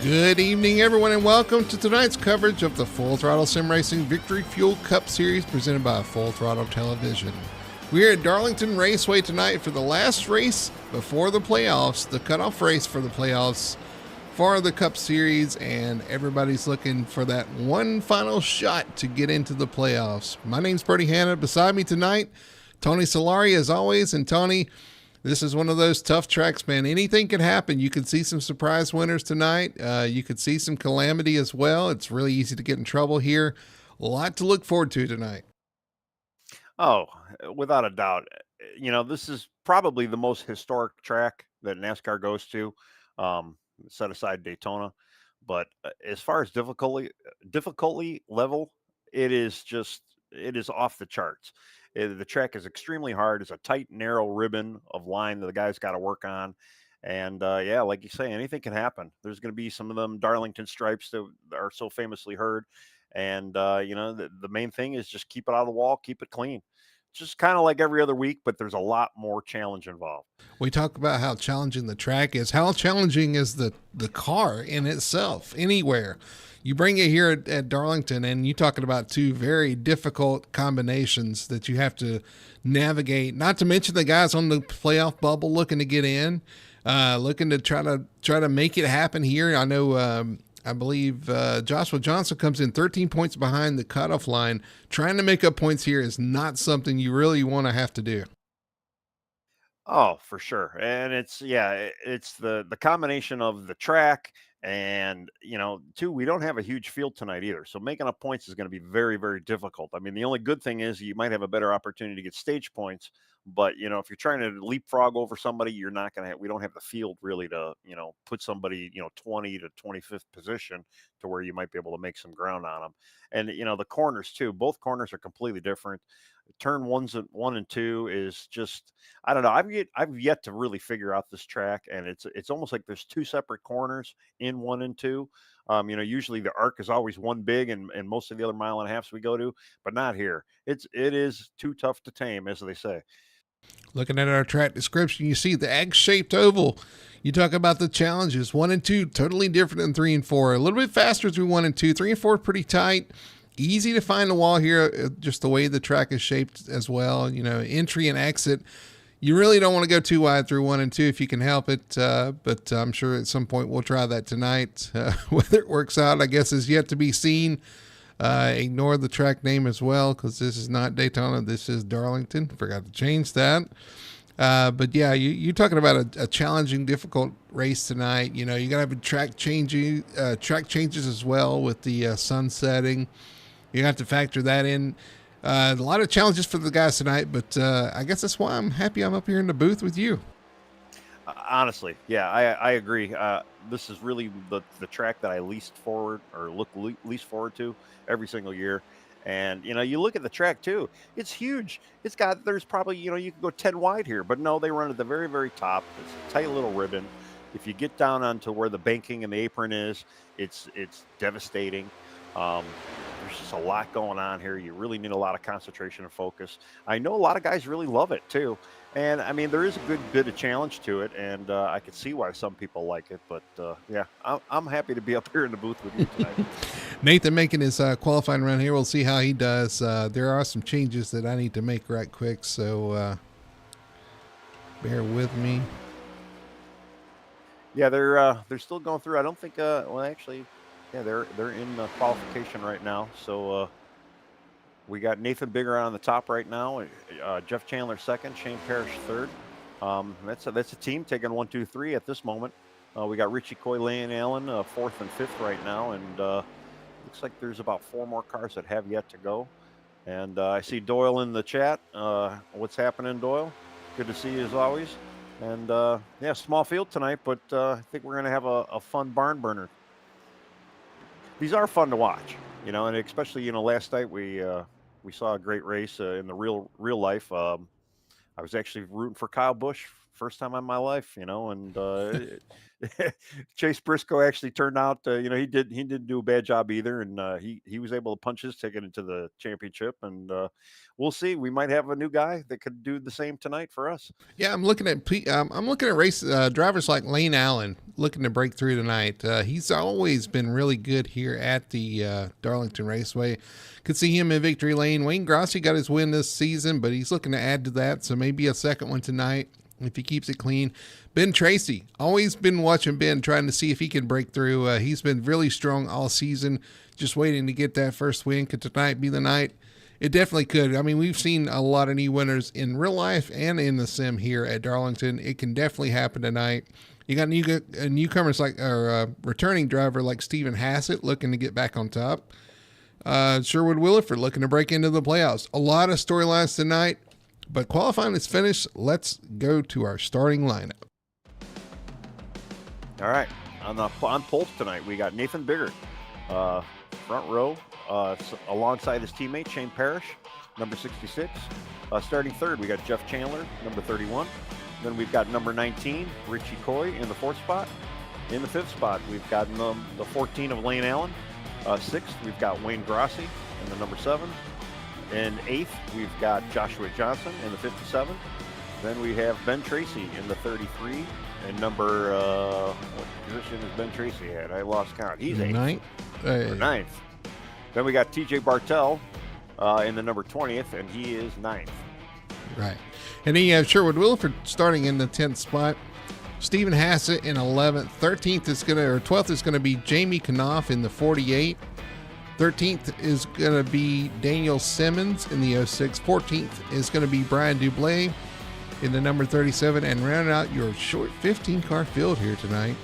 Good evening, everyone, and welcome to tonight's coverage of the Full Throttle Sim Racing Victory Fuel Cup Series presented by Full Throttle Television. We're at Darlington Raceway tonight for the last race before the playoffs, the cutoff race for the playoffs for the Cup Series, and everybody's looking for that one final shot to get into the playoffs. My name's Bertie Hanna. Beside me tonight, Tony Solari, as always. And Tony, this is one of those tough tracks, man. Anything can happen. You could see some surprise winners tonight. You could see some calamity as well. It's really easy to get in trouble here. A lot to look forward to tonight. Oh, without a doubt. This is probably the most historic track that NASCAR goes to, set aside Daytona. But as far as difficulty level, it is off the charts. The track is extremely hard. It's a tight, narrow ribbon of line that the guy's got to work on. And yeah, like you say, anything can happen. There's going to be some of them Darlington stripes that are so famously heard. And, the main thing is just keep it out of the wall, keep it clean. Just kind of like every other week, but there's a lot more challenge involved. We talk about how challenging the track is. How challenging is the car in itself, anywhere? You bring it here at Darlington, and you're talking about two very difficult combinations that you have to navigate, not to mention the guys on the playoff bubble looking to get in, looking to try to make it happen here. I know I believe Joshua Johnson comes in 13 points behind the cutoff line. Trying to make up points here is not something you really want to have to do. Oh, for sure. And it's the combination of the track and, too, we don't have a huge field tonight either. So making up points is going to be very, very difficult. I mean, the only good thing is you might have a better opportunity to get stage points, but if you're trying to leapfrog over somebody, you're not going to we don't have the field really to, put somebody, 20 to 25th position to where you might be able to make some ground on them. And, the corners too, both corners are completely different. Turn one and two is just, I don't know. I've yet to really figure out this track, and it's almost like there's two separate corners in one and two. Usually the arc is always one big, and most of the other mile and a halfs we go to, but not here. It is too tough to tame, as they say. Looking at our track description, you see the egg-shaped oval. You talk about the challenges. 1 and 2, totally different than 3 and 4. A little bit faster through 1 and 2. 3 and 4, pretty tight. Easy to find the wall here, just the way the track is shaped as well. Entry and exit. You really don't want to go too wide through 1 and 2 if you can help it, but I'm sure at some point we'll try that tonight. Whether it works out, I guess, is yet to be seen. Ignore the track name as well, because this is not Daytona. This is Darlington. Forgot to change that. But yeah, you're talking about a challenging, difficult race tonight. You got to have track changes as well with the sun setting. You have to factor that in. A lot of challenges for the guys tonight, but I guess that's why I'm happy I'm up here in the booth with you. Honestly, yeah, I agree. This is really the track that I least forward to every single year. And, you look at the track too, it's huge. There's probably, you could go 10 wide here, but no, they run at the very, very top. It's a tight little ribbon. If you get down onto where the banking and the apron is, it's devastating. There's just a lot going on here. You really need a lot of concentration and focus. I know a lot of guys really love it too. And I mean, there is a good bit of challenge to it, and I can see why some people like it. But yeah, I'm happy to be up here in the booth with you tonight. Nathan making his qualifying run here. We'll see how he does. There are some changes that I need to make right quick, so bear with me. Yeah, they're still going through. I don't think. Well, actually, yeah, they're in qualification right now. So we got Nathan Bigger on the top right now. Jeff Chandler second, Shane Parrish third. That's a team taking 1, 2, 3 at this moment. We got Richie Coy, Lane Allen fourth and fifth right now, and looks like there's about 4 more cars that have yet to go. And I see Doyle in the chat. What's happening, Doyle? Good to see you as always. And yeah, small field tonight, but I think we're going to have a fun barn burner. These are fun to watch, and especially, last night we saw a great race in the real life. I was actually rooting for Kyle Busch first time in my life, and Chase Briscoe actually turned out, he didn't do a bad job either, and he was able to punch his ticket into the championship, and we'll see. We might have a new guy that could do the same tonight for us. Yeah, I'm looking at race drivers like Lane Allen looking to break through tonight. He's always been really good here at the Darlington Raceway. Could see him in victory lane. Wayne Grossi got his win this season, but he's looking to add to that, so maybe a second one tonight if he keeps it clean. Ben Tracy, always been watching Ben, trying to see if he can break through. He's been really strong all season, just waiting to get that first win. Could tonight be the night? It definitely could. I mean, we've seen a lot of new winners in real life and in the sim here at Darlington. It can definitely happen tonight. You got newcomers like our returning driver like Stephen Hassett looking to get back on top. Sherwood Williford looking to break into the playoffs. A lot of storylines tonight, but qualifying is finished. Let's go to our starting lineup. All right, on pole tonight, we got Nathan Biggert, front row, alongside his teammate Shane Parrish, number 66. Starting third, we got Jeff Chandler, number 31. Then we've got number 19, Richie Coy, in the fourth spot. In the fifth spot, we've got the 14 of Lane Allen. Sixth, we've got Wayne Grossi in the number 7. In eighth, we've got Joshua Johnson in the 57. Then we have Ben Tracy in the 33. And number, what position is Ben Tracy at? I lost count. He's eighth. Ninth. Then we got TJ Bartell in the number 20th, and he is 9th. Right. And then you have Sherwood Williford starting in the 10th spot. Stephen Hassett in 11th. 12th is going to be Jamie Knopf in the 48. 13th is going to be Daniel Simmons in the 06. 14th is going to be Brian Dublé in the number 37. And rounding out your short 15-car field here tonight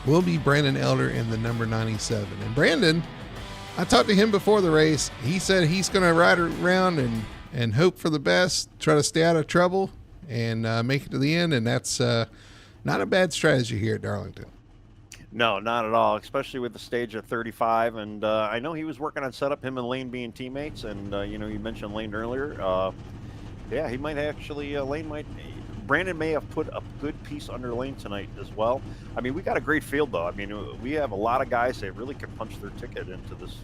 will be Brandon Elder in the number 97. And Brandon, I talked to him before the race. He said he's going to ride around and hope for the best, try to stay out of trouble, and make it to the end. And that's not a bad strategy here at Darlington. No, not at all, especially with the stage at 35. And I know he was working on setup, him and Lane being teammates. And, you mentioned Lane earlier. Yeah, he might actually, Brandon may have put a good piece under Lane tonight as well. I mean, we got a great field, though. I mean, we have a lot of guys that really can punch their ticket into this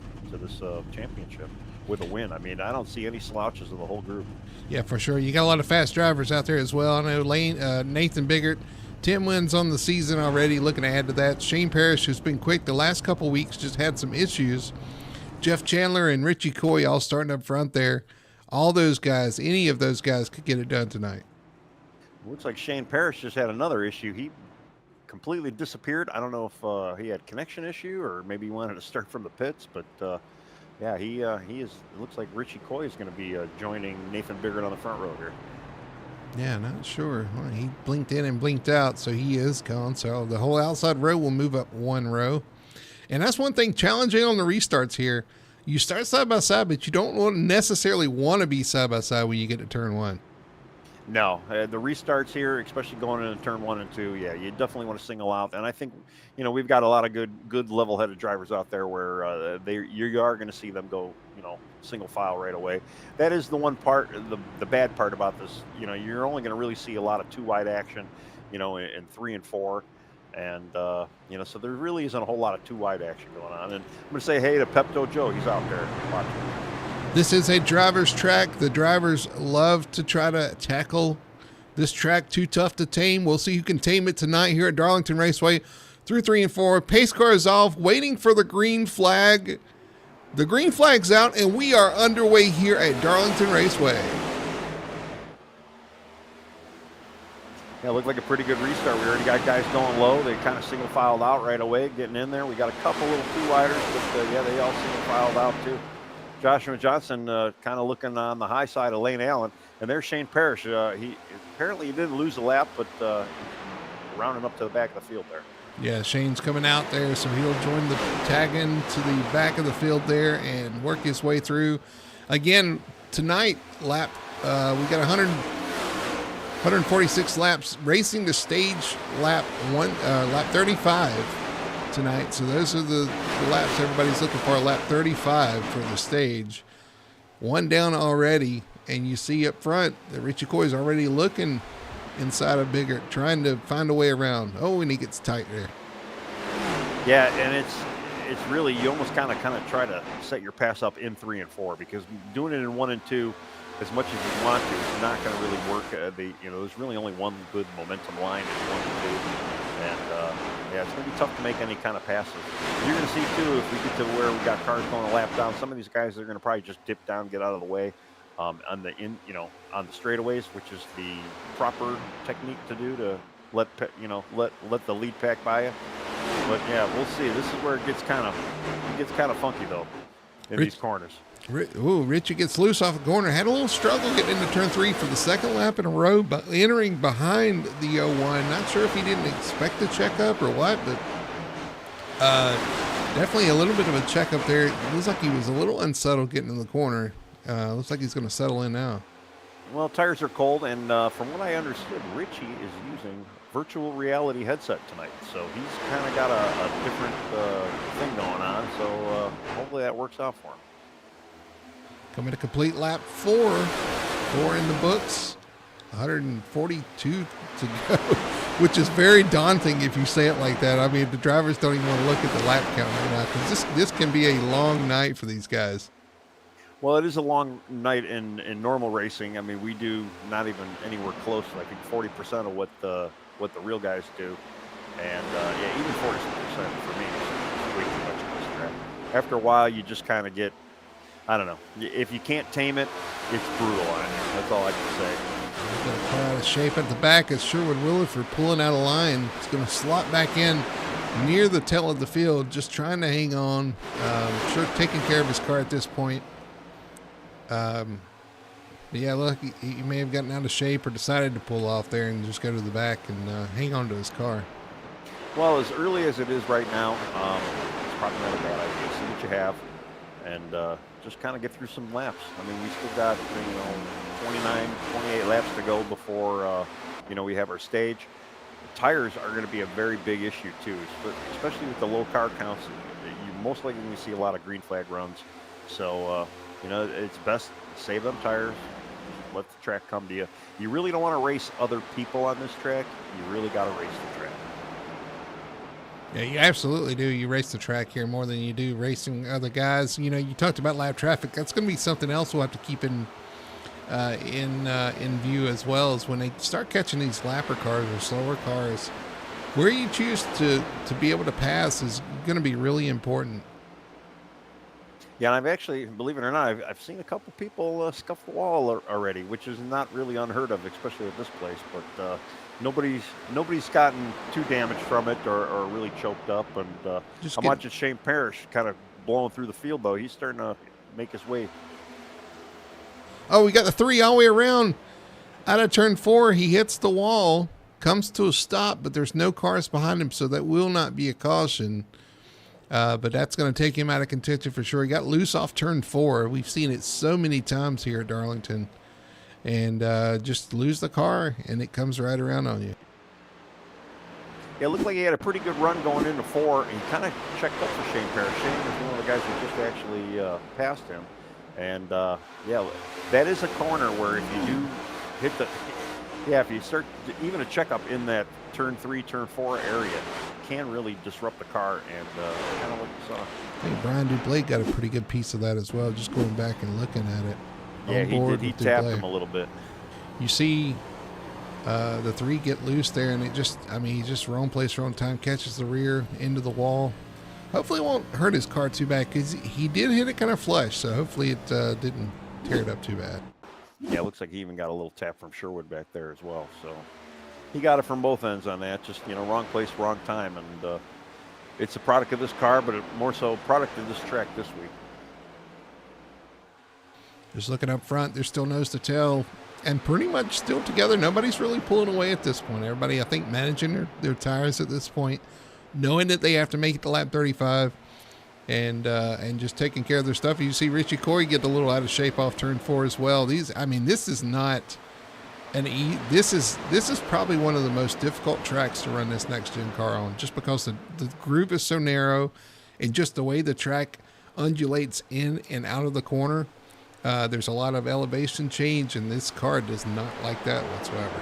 championship with a win. I mean, I don't see any slouches of the whole group. Yeah, for sure. You got a lot of fast drivers out there as well. I know Nathan Biggert, 10 wins on the season already, looking to add to that. Shane Parrish, who's been quick the last couple weeks, just had some issues. Jeff Chandler and Richie Coy all starting up front there. All those guys, any of those guys could get it done tonight. Looks like Shane Parrish just had another issue. He completely disappeared. I don't know if he had connection issue or maybe he wanted to start from the pits, but yeah, he is. It looks like Richie Coy is going to be joining Nathan Biggert on the front row here. Yeah, not sure. Well, he blinked in and blinked out, so he is gone. So the whole outside row will move up one row. And that's one thing challenging on the restarts here. You start side by side, but you don't necessarily want to be side by side when you get to turn one. No, the restarts here, especially going into turn 1 and 2, yeah, you definitely want to single out. And I think, we've got a lot of good level-headed drivers out there where you are going to see them go, single file right away. That is the one part, the bad part about this. You're only going to really see a lot of 2-wide action, in 3 and 4. And, so there really isn't a whole lot of 2-wide action going on. And I'm going to say hey to Pepto Joe. He's out there watching. This is a driver's track. The drivers love to try to tackle this track. Too tough to tame. We'll see who can tame it tonight here at Darlington Raceway through 3 and 4. Pace car is off, waiting for the green flag. The green flag's out, and we are underway here at Darlington Raceway. Yeah, it looked like a pretty good restart. We already got guys going low. They kind of single filed out right away, getting in there. We got a couple little 2-widers, but yeah, they all single filed out too. Joshua Johnson kind of looking on the high side of Lane Allen. And there's Shane Parrish. He didn't lose a lap, but rounding up to the back of the field there. Yeah, Shane's coming out there, so he'll join the tag-in to the back of the field there and work his way through. Again, tonight, we got 146 laps, racing to stage lap 35. Tonight, so those are the laps everybody's looking for. Lap 35 for the stage. One down already, and you see up front that Richie Coy is already looking inside of Biggert, trying to find a way around. Oh, and he gets tight there. Yeah, and it's really, you almost kind of try to set your pass up in 3 and 4, because doing it in 1 and 2, as much as you want to, is not going to really work. There's really only one good momentum line in 1 and 2, and yeah, it's going to be tough to make any kind of passes. You're going to see too, if we get to where we got cars going a lap down, some of these guys are going to probably just dip down, get out of the way on the straightaways, which is the proper technique to do to let the lead pack by you. But yeah, we'll see. This is where it gets kind of funky though in these corners. Richie gets loose off the corner. Had a little struggle getting into turn 3 for the second lap in a row, but entering behind the 01. Not sure if he didn't expect the checkup or what, but definitely a little bit of a checkup there. It looks like he was a little unsettled getting in the corner. Looks like he's going to settle in now. Well, tires are cold, and from what I understood, Richie is using virtual reality headset tonight, so he's kind of got a different thing going on. So hopefully that works out for him. Coming to complete lap 4 in the books, 142 to go, which is very daunting if you say it like that. I mean, the drivers don't even want to look at the lap count right now, because this can be a long night for these guys. Well, it is a long night in normal racing. I mean, we do not even anywhere close to, I think, 40% of what the real guys do, and yeah, even 40% for me is way too much on this track. After a while, you just kind of get, I don't know. If you can't tame it, it's brutal on it. That's all I can say. He's going to pull out of shape at the back as Sherwood Williford pulling out of line. He's going to slot back in near the tail of the field, just trying to hang on. Sure, taking care of his car at this point. Yeah, look, he may have gotten out of shape or decided to pull off there and just go to the back and hang on to his car. Well, as early as it is right now, it's probably not a bad idea. See what you have, and just kind of get through some laps. I mean, we still got 29, 28 laps to go before we have our stage. Tires are going to be a very big issue too, especially with the low car counts. You're most likely going to see a lot of green flag runs. So it's best to save them tires. Let the track come to you. You really don't want to race other people on this track. You really got to race the track. Yeah, you absolutely do. You race the track here more than you do racing other guys. You talked about lap traffic. That's going to be something else we'll have to keep in view as well, as when they start catching these lapper cars or slower cars, where you choose to be able to pass is going to be really important. Yeah, and I've actually, believe it or not, I've seen a couple people scuff the wall already, which is not really unheard of, especially at this place. But nobody's gotten too damaged from it or really choked up. And I'm watching Shane Parrish kind of blowing through the field, though. He's starting to make his way. Oh, we got the 3 all the way around. Out of turn 4, he hits the wall, comes to a stop, but there's no cars behind him, so that will not be a caution. But that's going to take him out of contention for sure. He got loose off turn 4. We've seen it so many times here at Darlington. And just lose the car, and it comes right around on you. Yeah, it looked like he had a pretty good run going into 4. And he kind of checked up for Shane Parrish. Shane is one of the guys who just actually passed him. And, yeah, that is a corner where if you do hit if you start even a checkup in that turn 3, turn 4 area, can really disrupt the car, and kind of what you saw. I think Brian Dublé got a pretty good piece of that as well, just going back and looking at it. Yeah, he did. He tapped him a little bit. You see the 3 get loose there, and he just wrong place, wrong time, catches the rear into the wall. Hopefully it won't hurt his car too bad, because he did hit it kind of flush, so hopefully it didn't tear it up too bad. Yeah, it looks like he even got a little tap from Sherwood back there as well. So he got it from both ends on that. Just, wrong place, wrong time. And it's a product of this car, but more so a product of this track this week. Just looking up front, they're still nose to tail and pretty much still together. Nobody's really pulling away at this point. Everybody, I think, managing their tires at this point, knowing that they have to make it to lap 35. And just taking care of their stuff. You see Richie Corey get a little out of shape off turn 4 as well. This is not this is probably one of the most difficult tracks to run this next gen car on, just because the groove is so narrow, and just the way the track undulates in and out of the corner. There's a lot of elevation change, and this car does not like that whatsoever.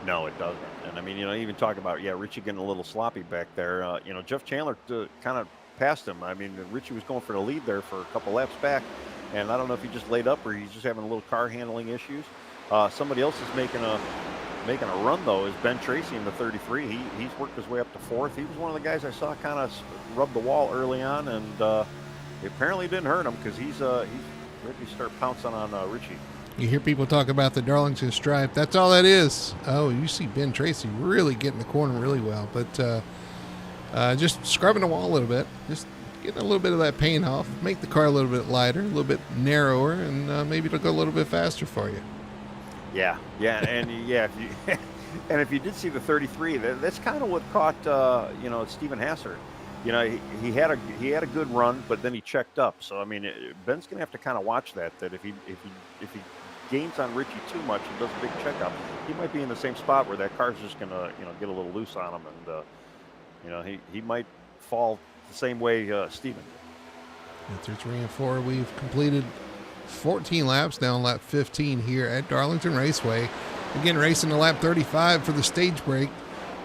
No, it doesn't. And I mean, even talk about, yeah, Richie getting a little sloppy back there. Jeff Chandler kind of passed him. I mean, Richie was going for the lead there for a couple laps back, and I don't know if he just laid up or he's just having a little car handling issues. Somebody else is making a run though is Ben Tracy in the 33. He's worked his way up to fourth. He was one of the guys I saw kind of rub the wall early on, and it apparently didn't hurt him because he's ready to start pouncing on Richie. You hear people talk about the Darlington stripe. That's all that is. Oh, you see Ben Tracy really getting the corner really well, but just scrubbing the wall a little bit, just getting a little bit of that paint off, make the car a little bit lighter, a little bit narrower, and maybe it'll go a little bit faster for you. Yeah, and yeah, if you and if you did see the 33, that's kind of what caught Stephen Hassert. He had a good run, but then he checked up. So I mean, Ben's gonna have to kind of watch that. That if he gains on Richie too much and does a big checkup, he might be in the same spot where that car's just gonna get a little loose on him, and he might fall the same way Stephen. Through 3 and 4, we've completed 14 laps, down lap 15 here at Darlington Raceway. Again, racing to lap 35 for the stage break.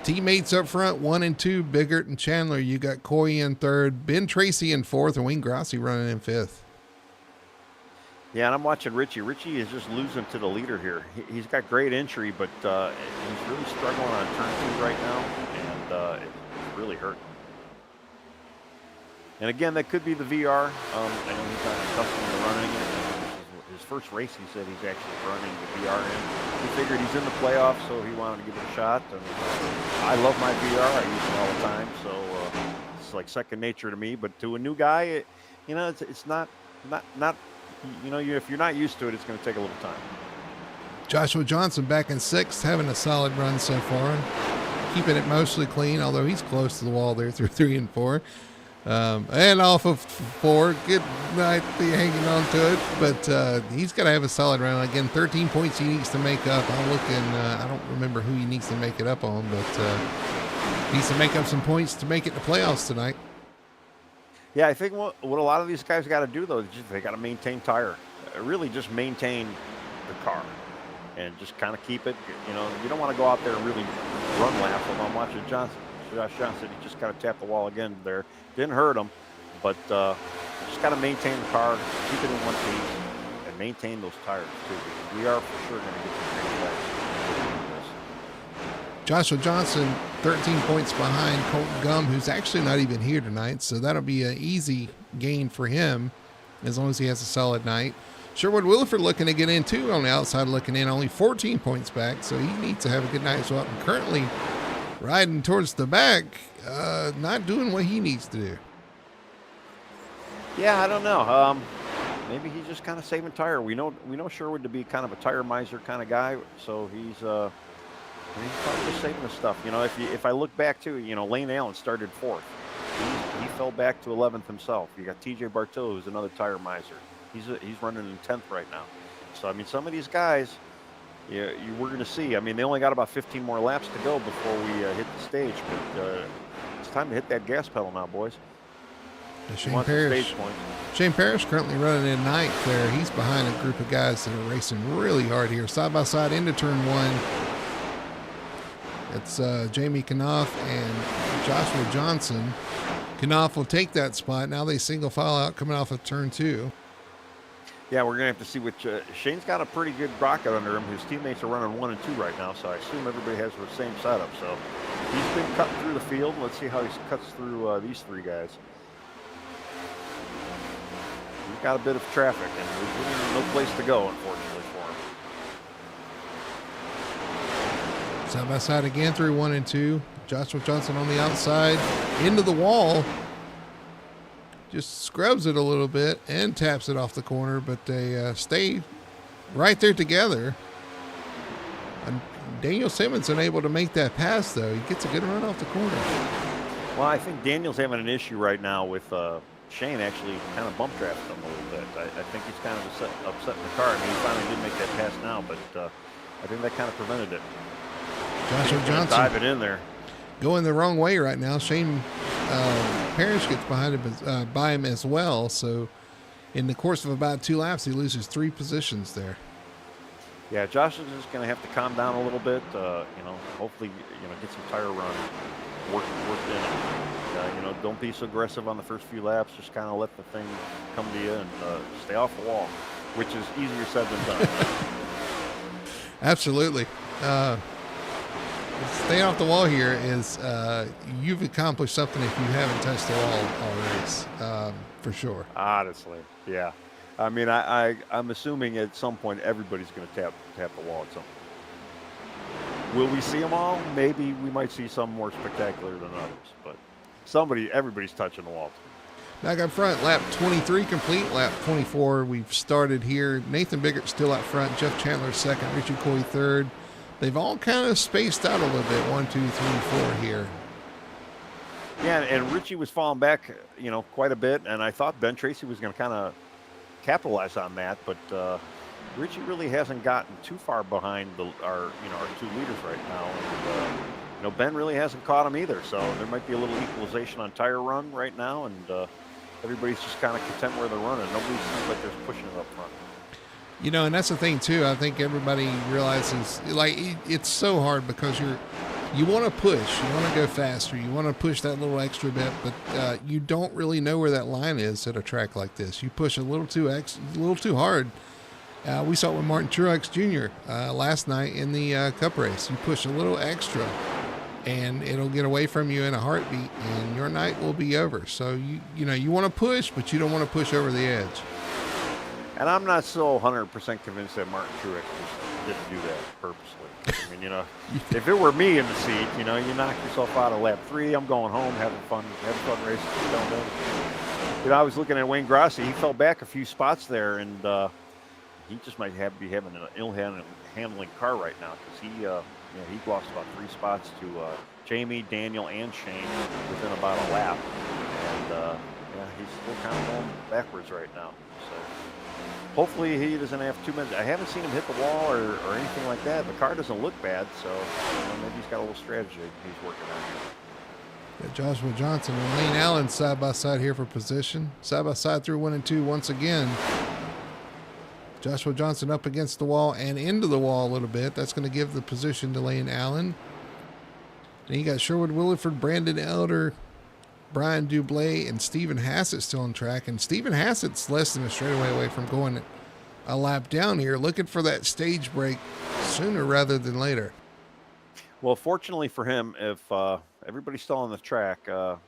Teammates up front, 1 and 2, Biggert and Chandler. You got Coy in third, Ben Tracy in fourth, and Wayne Grossi running in fifth. Yeah, and I'm watching Richie. Richie is just losing to the leader here. He's got great entry, but he's really struggling on turn 2 right now, and it's really hurting. And again, that could be the VR. I know he's not accustomed to running it. His first race, he said he's actually running the VR in. He figured he's in the playoffs, so he wanted to give it a shot. And I love my VR. I use it all the time, so it's like second nature to me. But to a new guy, it's not. If you're not used to it, it's going to take a little time. Joshua Johnson back in sixth, having a solid run so far, keeping it mostly clean, although he's close to the wall there through 3 and 4. And off of 4, good night hanging on to it, but he's got to have a solid round. Again, 13 points he needs to make up. I'm looking, I don't remember who he needs to make it up on, but needs to make up some points to make it to playoffs tonight. Yeah, I think what a lot of these guys got to do, though, is they got to maintain tire. Really just maintain the car and just kind of keep it. You don't want to go out there and really run laps. I'm watching Josh Johnson, he just kind of tapped the wall again there. Didn't hurt him, but just got to maintain the car, keep it in one piece, and maintain those tires, too, because we are for sure going to get some great legs. Joshua Johnson, 13 points behind Colton Gum, who's actually not even here tonight, so that'll be an easy gain for him as long as he has a solid night. Sherwood Williford looking to get in, too, on the outside looking in, only 14 points back, so he needs to have a good night as well. And currently riding towards the back, not doing what he needs to do. Yeah, I don't know. Maybe he's just kind of saving tire. We know Sherwood to be kind of a tire miser kind of guy, so he's probably just saving the stuff. If I look back to, Lane Allen started 4th. He fell back to 11th himself. You got TJ Bartow, who's another tire miser. He's running in 10th right now. So I mean, some of these guys, we're going to see. I mean, they only got about 15 more laps to go before we hit the stage, but it's time to hit that gas pedal now, boys. Shane Parrish currently running in 9th there. He's behind a group of guys that are racing really hard here. Side by side into turn 1. It's Jamie Knopf and Joshua Johnson. Knopf will take that spot. Now they single file out coming off of turn 2. Yeah, we're going to have to see which. Shane's got a pretty good rocket under him. His teammates are running 1 and 2 right now, so I assume everybody has the same setup. So he's been cutting through the field. Let's see how he cuts through these 3 guys. We've got a bit of traffic, and there's no place to go, unfortunately, for him. Side by side again through 1 and 2. Joshua Johnson on the outside, into the wall. Just scrubs it a little bit and taps it off the corner, but they stay right there together. And Daniel Simmons unable to make that pass, though. He gets a good run off the corner. Well, I think Daniel's having an issue right now with Shane actually kind of bump drafted him a little bit. I think he's kind of upsetting the car. I mean, he finally did make that pass now, but I think that kind of prevented it. Joshua Johnson dive it in there. Going the wrong way right now. Shane Parrish gets behind him by him as well. So in the course of about 2 laps, he loses 3 positions there. Yeah, Josh is just going to have to calm down a little bit. Hopefully, get some tire run worked in. Don't be so aggressive on the first few laps. Just kind of let the thing come to you and stay off the wall, which is easier said than done. Absolutely. Staying off the wall here is you've accomplished something if you haven't touched the wall all race, for sure. Honestly, yeah. I mean, I'm assuming at some point everybody's going to tap the wall at some point. Will we see them all? Maybe we might see some more spectacular than others, but everybody's touching the wall. Back up front, lap 23 complete. Lap 24, we've started here. Nathan Biggert still out front. Jeff Chandler second. Richie Coy third. They've all kind of spaced out a little bit. 1, 2, 3, 4 here. Yeah, and Richie was falling back, quite a bit, and I thought Ben Tracy was going to kind of capitalize on that, but Richie really hasn't gotten too far behind our 2 leaders right now. And, Ben really hasn't caught him either, so there might be a little equalization on tire run right now, and everybody's just kind of content where they're running. Nobody seems like they're pushing it up front. And that's the thing too. I think everybody realizes, like, it's so hard because you want to push, you want to go faster, you want to push that little extra bit, but you don't really know where that line is at a track like this. You push a little too hard. We saw it with Martin Truex Jr. Last night in the Cup race. You push a little extra, and it'll get away from you in a heartbeat, and your night will be over. So you want to push, but you don't want to push over the edge. And I'm not so 100% convinced that Martin Truex didn't do that purposely. I mean, if it were me in the seat, you knock yourself out of lap 3, I'm going home, having fun racing. I was looking at Wayne Grossi. He fell back a few spots there, and he just might be having an ill-handling car right now because he lost about 3 spots to Jamie, Daniel, and Shane within about a lap. And he's still kind of going backwards right now. So hopefully he doesn't have too many. I haven't seen him hit the wall or anything like that. The car doesn't look bad, so maybe he's got a little strategy he's working on here. Got Joshua Johnson and Lane Allen side by side here for position. Side by side through 1 and 2 once again. Joshua Johnson up against the wall and into the wall a little bit. That's going to give the position to Lane Allen. And you got Sherwood Williford, Brandon Elder, Brian Dublé, and Stephen Hassett still on track. And Stephen Hassett's less than a straightaway away from going a lap down here, looking for that stage break sooner rather than later. Well, fortunately for him, if everybody's still on the track, he'll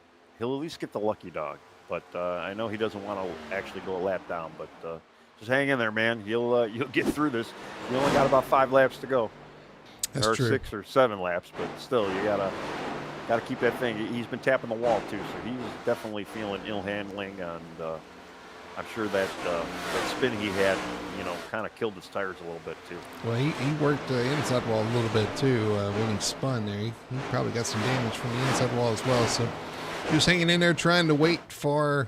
at least get the lucky dog. But I know he doesn't want to actually go a lap down. But just hang in there, man. You'll get through this. You only got about 5 laps to go. That's or true. 6 or 7 laps, but still, you gotta keep that thing. He's been tapping the wall too, so he's definitely feeling ill handling, and I'm sure that spin he had, kind of killed his tires a little bit too. Well, he worked the inside wall a little bit too when he spun there. He probably got some damage from the inside wall as well. So he was hanging in there trying to wait for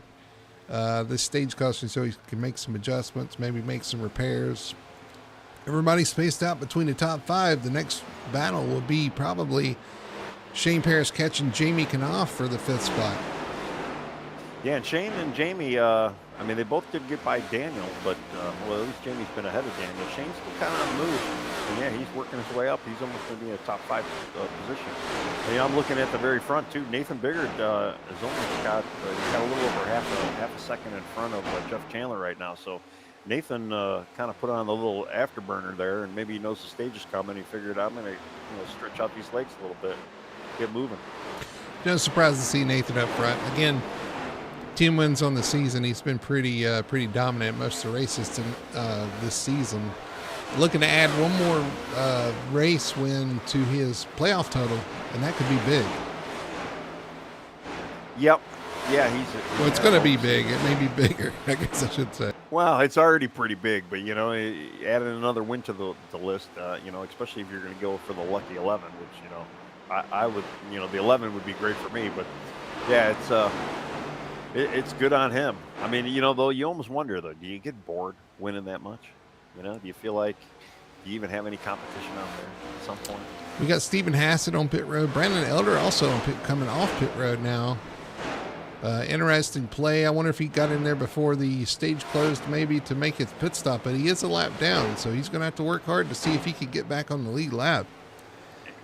this stage caution so he can make some adjustments, maybe make some repairs. Everybody's spaced out between the top 5. The next battle will be probably Shane Paris catching Jamie Knopf for the 5th spot. Yeah, and Shane and Jamie, they both did get by Daniel, but at least Jamie's been ahead of Daniel. Shane's still kind of on the move. And yeah, he's working his way up. He's almost going to be in a top 5 position. I'm looking at the very front too. Nathan Biggert has almost got he's got a little over half a second in front of Jeff Chandler right now. So Nathan kind of put on the little afterburner there, and maybe he knows the stage is coming. He figured, I'm going to stretch out these legs a little bit, get moving. No surprise to see Nathan up front again. 10 wins on the season. He's been pretty dominant most of the races this season. Looking to add one more race win to his playoff total, and that could be big. Yep. Yeah, well, it's going to be big. It may be bigger, I guess I should say. Well, it's already pretty big, but adding another win to the list, especially if you're going to go for the lucky 11, which I would, the 11 would be great for me. But yeah, it's good on him. I mean, though, you almost wonder though, do you get bored winning that much? Do you feel like you even have any competition out there at some point? We got Stephen Hassett on pit road. Brandon Elder also coming off pit road now. Interesting play. I wonder if he got in there before the stage closed, maybe to make his pit stop, but he is a lap down, so he's going to have to work hard to see if he can get back on the lead lap.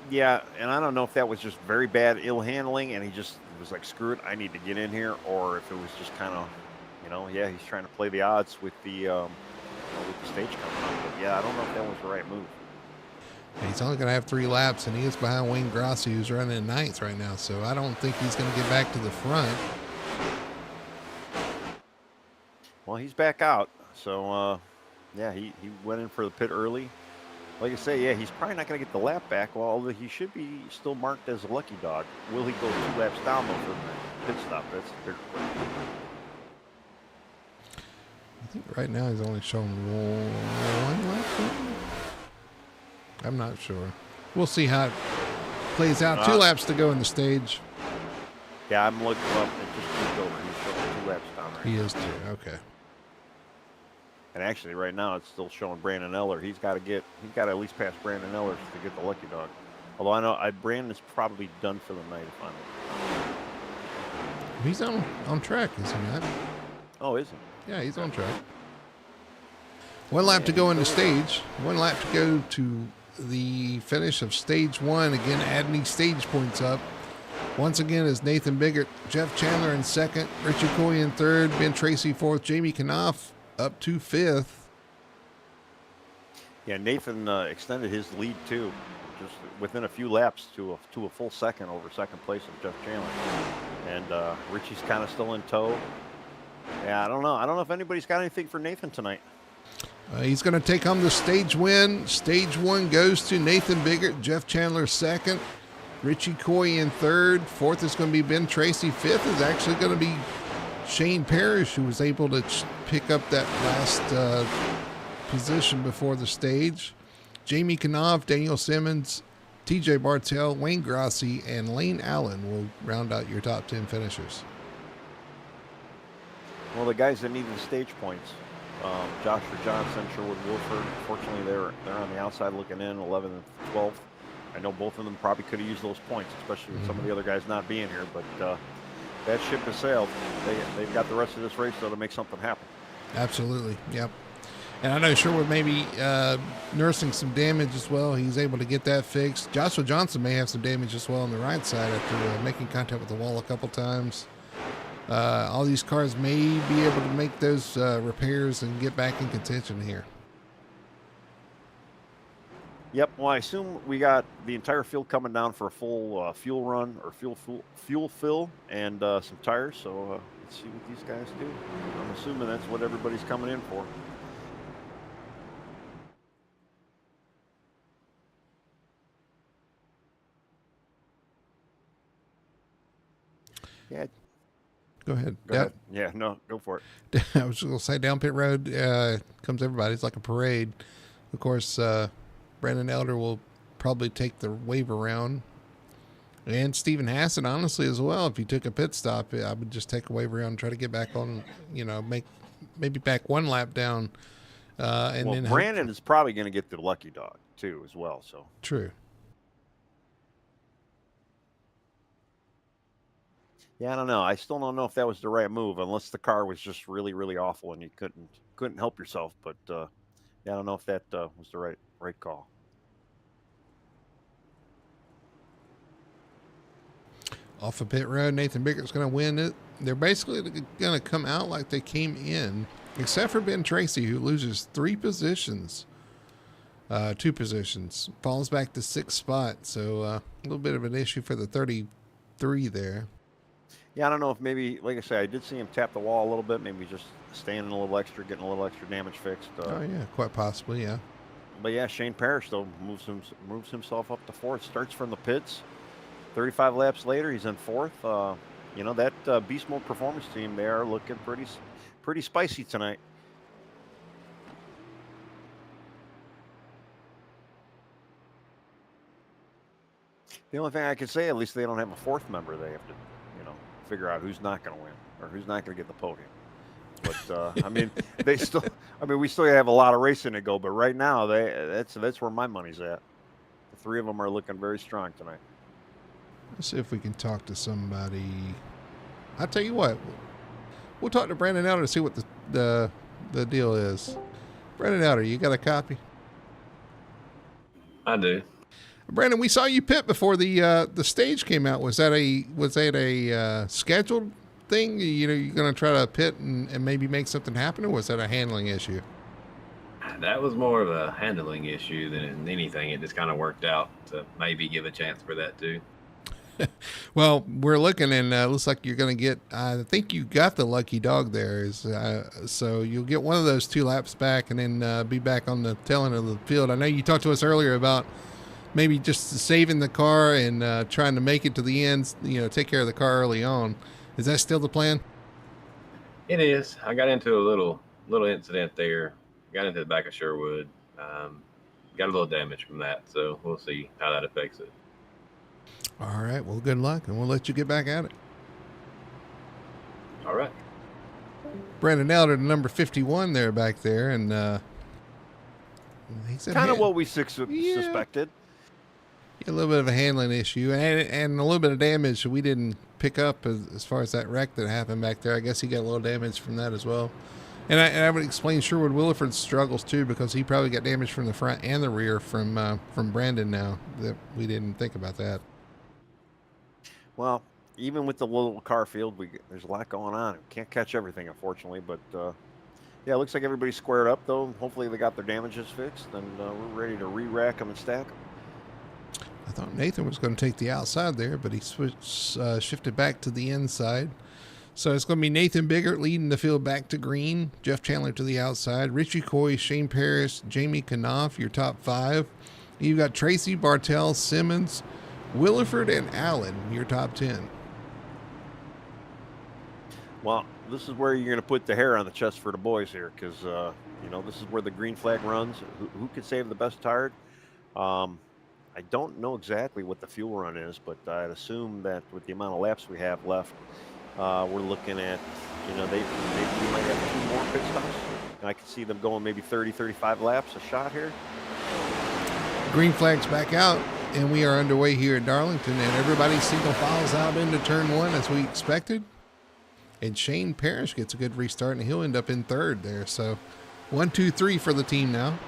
Yeah, and I don't know if that was just very bad ill handling and he just was like, screw it, I need to get in here, or if it was just kind of, yeah, he's trying to play the odds with with the stage coming up. But yeah, I don't know if that was the right move. He's only going to have 3 laps, and he is behind Wayne Grossi, who's running in 9th right now, so I don't think he's going to get back to the front. Well, he's back out, so yeah, he went in for the pit early. Like I say, yeah, he's probably not going to get the lap back, although he should be still marked as a lucky dog. Will he go 2 laps down, though, for the pit stop? That's the bigger question. I think right now he's only showing 1 lap. I'm not sure. We'll see how it plays out. 2 laps to go in the stage. Yeah, I'm looking up. It just moved over. He's showing 2 laps down right He now. is too. Okay. And actually, right now, it's still showing Brandon Eller. He's got to at least pass Brandon Eller to get the lucky dog. Although I know Brandon is probably done for the night. If I'm He's on track, is he not? Oh, is he? Yeah, he's on track. 1 lap to go in the stage. 1 lap to go to the finish of stage 1. Again, adding these stage points up. Once again is Nathan Biggert, Jeff Chandler in 2nd, Richie Coy in 3rd, Ben Tracy 4th, Jamie Knopf up to 5th. Yeah, Nathan extended his lead too, just within a few laps to a full second over 2nd place of Jeff Chandler. And Richie's kind of still in tow. Yeah, I don't know. I don't know if anybody's got anything for Nathan tonight. He's going to take home the stage win. Stage 1 goes to Nathan Biggert, Jeff Chandler 2nd, Richie Coy in 3rd. 4th is going to be Ben Tracy. 5th is actually going to be Shane Parrish, who was able to pick up that last position before the stage. Jamie Knopf, Daniel Simmons, TJ Bartell, Wayne Grossi, and Lane Allen will round out your top 10 finishers. Well, the guys that needed the stage points, Joshua Johnson, Sherwood Wolford, fortunately they're on the outside looking in, 11th and 12th. I know both of them probably could have used those points, especially with some of the other guys not being here, but that ship has sailed. They've got the rest of this race, though, to make something happen. Absolutely, yep. And I know Sherwood may be nursing some damage as well. He's able to get that fixed. Joshua Johnson may have some damage as well on the right side after making contact with the wall a couple times. All these cars may be able to make those repairs and get back in contention here. Yep. Well, I assume we got the entire field coming down for a full fuel run or fuel fill and some tires. So let's see what these guys do. I'm assuming that's what everybody's coming in for. Yeah. Go ahead. Go ahead. Yeah, no, go for it. I was just going to say, down pit road comes everybody. It's like a parade. Of course, Brandon Elder will probably take the wave around. And Stephen Hassan, honestly, as well. If he took a pit stop, I would just take a wave around and try to get back on, maybe back 1 lap down. Then Brandon is probably going to get the lucky dog, too, as well. So true. Yeah, I don't know. I still don't know if that was the right move, unless the car was just really, really awful and you couldn't help yourself. But yeah, I don't know if that was the right call. Off of pit road, Nathan Biggert's going to win it. They're basically going to come out like they came in, except for Ben Tracy, who loses 3 positions, 2 positions, falls back to 6th spot. So a little bit of an issue for the 33 there. Yeah, I don't know if maybe, like I say, I did see him tap the wall a little bit, maybe just standing a little extra, getting a little extra damage fixed. Oh, yeah, quite possibly, yeah. But yeah, Shane Parrish, though, moves himself up to 4th, starts from the pits. 35 laps later, he's in 4th. That Beast Mode Performance team, they are looking pretty spicy tonight. The only thing I can say, at least they don't have a 4th member. They have to, figure out who's not going to win or who's not going to get the podium. But we still have a lot of racing to go. But right now, that's where my money's at. The 3 of them are looking very strong tonight. Let's see if we can talk to somebody. I'll tell you what, we'll talk to Brandon Elder to see what the deal is. Brandon Elder, you got a copy? I do. Brandon, we saw you pit before the stage came out. Was that a scheduled thing? You know, you're going to try to pit and maybe make something happen, or was that a handling issue? That was more of a handling issue than anything. It just kind of worked out to maybe give a chance for that too. Well, we're looking, and looks like you're going to get. I think you got the lucky dog there. So you'll get one of those 2 laps back, and then be back on the tail end of the field. I know you talked to us earlier about maybe just saving the car and trying to make it to the end. You know, take care of the car early on. Is that still the plan? It is. I got into a little incident there. Got into the back of Sherwood. Got a little damage from that, so we'll see how that affects it. All right. Well, good luck, and we'll let you get back at it. All right. Brandon Elder, number 51 there back there, and he said kind of what we suspected. A little bit of a handling issue and a little bit of damage we didn't pick up as far as that wreck that happened back there. I guess he got a little damage from that as well. And I would explain Sherwood Williford's struggles too, because he probably got damage from the front and the rear from Brandon. Now that we didn't think about that. Well, even with the little car field, there's a lot going on. We can't catch everything, unfortunately, but yeah, it looks like everybody's squared up though. Hopefully they got their damages fixed, and we're ready to re-rack them and stack them. I thought Nathan was going to take the outside there, but he shifted back to the inside. So it's going to be Nathan Biggert leading the field back to green, Jeff Chandler to the outside, Richie Coy, Shane Parrish, Jamie Knopf, your top 5. You've got Tracy, Bartell, Simmons, Williford, and Allen, your top 10. Well, this is where you're going to put the hair on the chest for the boys here, because this is where the green flag runs. Who can save the best tire? I don't know exactly what the fuel run is, but I'd assume that with the amount of laps we have left, we're looking at, maybe we might have 2 more pit stops. And I can see them going maybe 30, 35 laps a shot here. Green flag's back out, and we are underway here at Darlington, and everybody single files out into turn 1 as we expected. And Shane Parrish gets a good restart, and he'll end up in 3rd there. So 1, 2, 3 for the team now.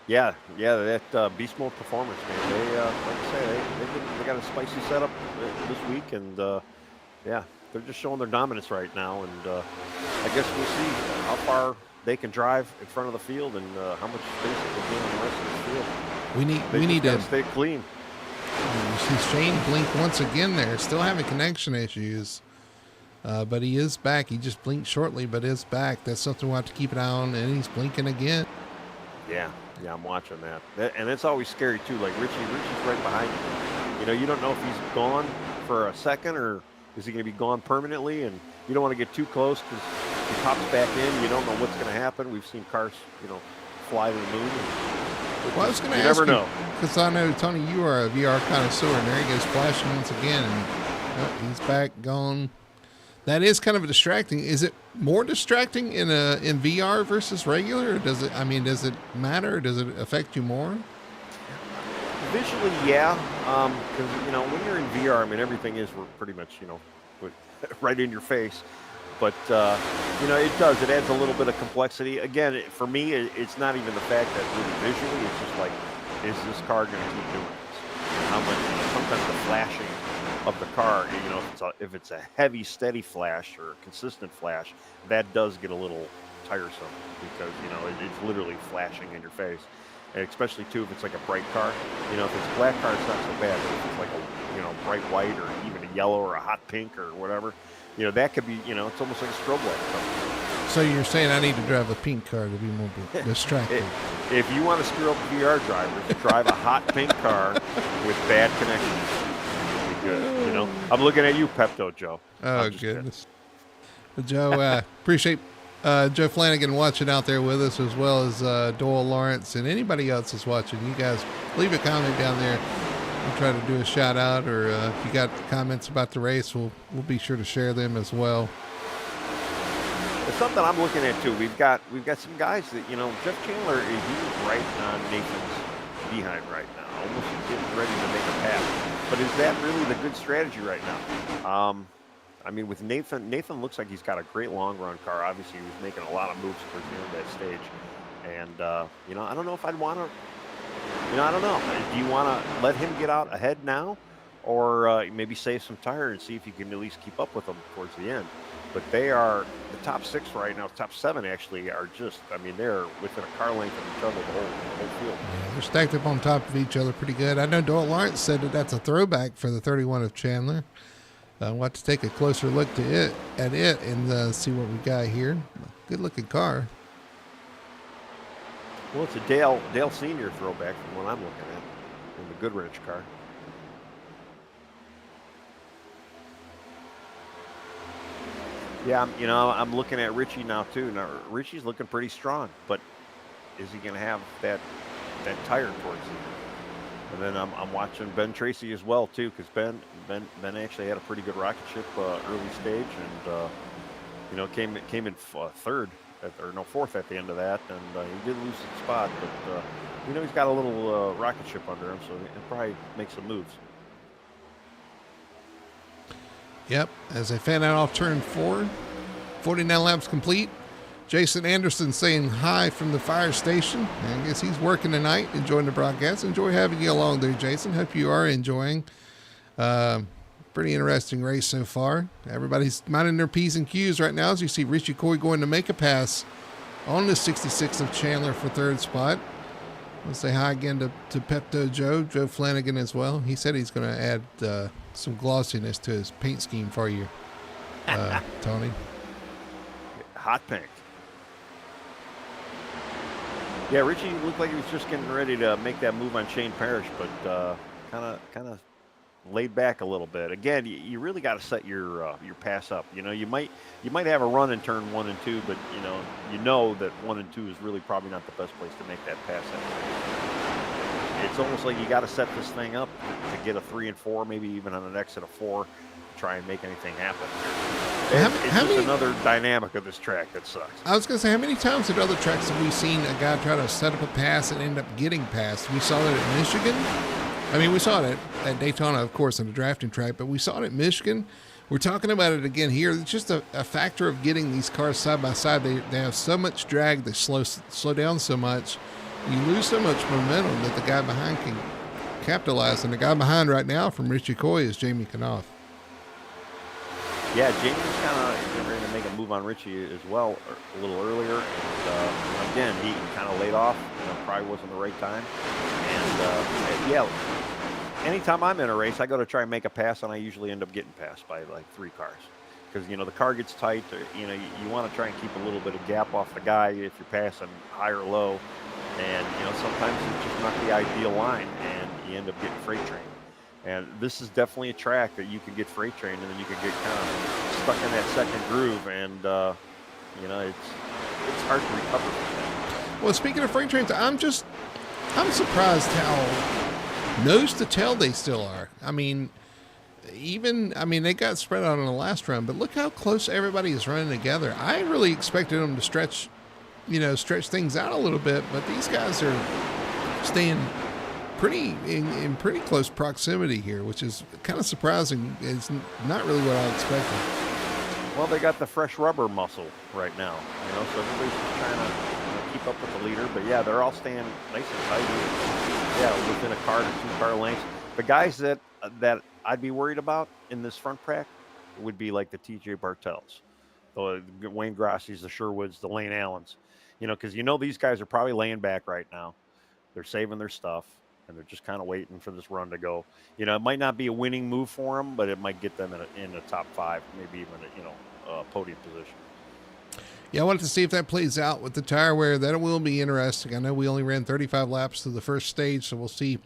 Yeah, that beast mode performance, man. They, like I say, they got a spicy setup this week, and yeah, they're just showing their dominance right now. And I guess we'll see how far they can drive in front of the field and how much space they can gain on the rest of the field. We need to stay clean. You see Shane blink once again there, still having connection issues, but he is back. He just blinked shortly, but is back. That's something we'll have to keep an eye on, and he's blinking again. Yeah, I'm watching that. And it's always scary too. Like Richie's right behind you. You don't know if he's gone for a second or is he going to be gone permanently. And you don't want to get too close because he pops back in. You don't know what's going to happen. We've seen cars, fly to the moon. Well, I was going to ask never know. Because I know, Tony, you are a VR connoisseur, and there he goes flashing once again. And he's back, gone. That is kind of distracting. Is it more distracting in VR versus regular? Or does it matter? Or does it affect you more? Visually, yeah. Because, when you're in VR, everything is pretty much, right in your face. But, it does. It adds a little bit of complexity. Again, for me, it's not even the fact that really visually, it's just like, is this car going to keep doing this? How much, sometimes the flashing of the car, if it's a heavy, steady flash or a consistent flash, that does get a little tiresome because, it's literally flashing in your face. And especially, too, if it's like a bright car. If it's a black car, it's not so bad. If it's like a, bright white or even a yellow or a hot pink or whatever, that could be, it's almost like a strobe light. So you're saying I need to drive a pink car to be more distracted? If you want to screw up VR drivers, drive a hot pink car with bad connections. Good. I'm looking at you, Pepto Joe. Oh, goodness. Well, Joe, appreciate Joe Flanagan watching out there with us, as well as Doyle Lawrence and anybody else that's watching. You guys leave a comment down there. We'll try to do a shout out, or if you got comments about the race, we'll be sure to share them as well. It's something I'm looking at too. We've got some guys that Jeff Chandler he's right on Nathan's behind right now, almost getting ready to make a pass. But is that really the good strategy right now? I mean, with Nathan looks like he's got a great long run car. Obviously, he was making a lot of moves towards the end of that stage. And, I don't know if I'd want to, I don't know. Do you want to let him get out ahead now, or maybe save some tire and see if you can at least keep up with them towards the end? But they are the top 6 right now. Top 7 actually are just. I mean, they're within a car length of each other the whole field. Yeah, they're stacked up on top of each other pretty good. I know Doyle Lawrence said that that's a throwback for the 31 of Chandler. We'll have to take a closer look at it and see what we got here. Good looking car. Well, it's a Dale Senior throwback from what I'm looking at in the Goodrich car. Yeah, I'm looking at Richie now too. Now Richie's looking pretty strong, but is he going to have that tire towards the end? And then I'm watching Ben Tracy as well too, because Ben actually had a pretty good rocket ship early stage, and came in third fourth at the end of that, and he did lose his spot, but he's got a little rocket ship under him, so he'll probably make some moves. Yep, as they fan out off turn 4, 49 laps complete. Jason Anderson saying hi from the fire station. I guess he's working tonight, enjoying the broadcast. Enjoy having you along there, Jason. Hope you are enjoying. Pretty interesting race so far. Everybody's minding their P's and Q's right now as you see Richie Coy going to make a pass on the 66 of Chandler for third spot. We'll say hi again to Pepto Joe Flanagan as well. He said he's going to add some glossiness to his paint scheme for you, Tony. Hot pink. Yeah, Richie looked like he was just getting ready to make that move on Shane Parrish, but kind of laid back a little bit. Again, you really got to set your pass up. You might have a run in turn 1 and 2, but you know that 1 and 2 is really probably not the best place to make that pass out. It's almost like you got to set this thing up to get a 3 and 4, maybe even on an exit of 4, to try and make anything happen. It's just another dynamic of this track that sucks. I was going to say, how many times at other tracks have we seen a guy try to set up a pass and end up getting passed? We saw that at Michigan. I mean, we saw it at Daytona, of course, on the drafting track, but we saw it at Michigan. We're talking about it again here. It's just a factor of getting these cars side by side. They have so much drag, they slow down so much. You lose so much momentum that the guy behind can capitalize. And the guy behind right now from Richie Coy is Jamie Knopf. Yeah, Jamie's kind of ready to make a move on Richie as well a little earlier. And again, he kind of laid off. Probably wasn't the right time. And yeah, anytime I'm in a race, I go to try and make a pass, and I usually end up getting passed by like 3 cars. Because, the car gets tight. You want to try and keep a little bit of gap off the guy if you're passing high or low. And, sometimes it's just not the ideal line, and you end up getting freight trained. And this is definitely a track that you can get freight trained, and then you can get kind of stuck in that second groove, and it's hard to recover from that. Well, speaking of freight trains, I'm surprised how nose to tail they still are. I mean, they got spread out on the last run, but look how close everybody is running together. I really expected them to stretch things out a little bit, but these guys are staying in pretty close proximity here, which is kind of surprising. It's not really what I expected. Well, they got the fresh rubber muscle right now, so everybody's just trying to keep up with the leader. But yeah, they're all staying nice and tight. Yeah, within a car to 2 car lengths. The guys that I'd be worried about in this front pack would be like the TJ Bartels, the Wayne Grossi's, the Sherwoods, the Lane Allens. Because these guys are probably laying back right now. They're saving their stuff, and they're just kind of waiting for this run to go. It might not be a winning move for them, but it might get them in the top 5, maybe even a podium position. Yeah, I wanted to see if that plays out with the tire wear. That will be interesting. I know we only ran 35 laps to the first stage, so we'll see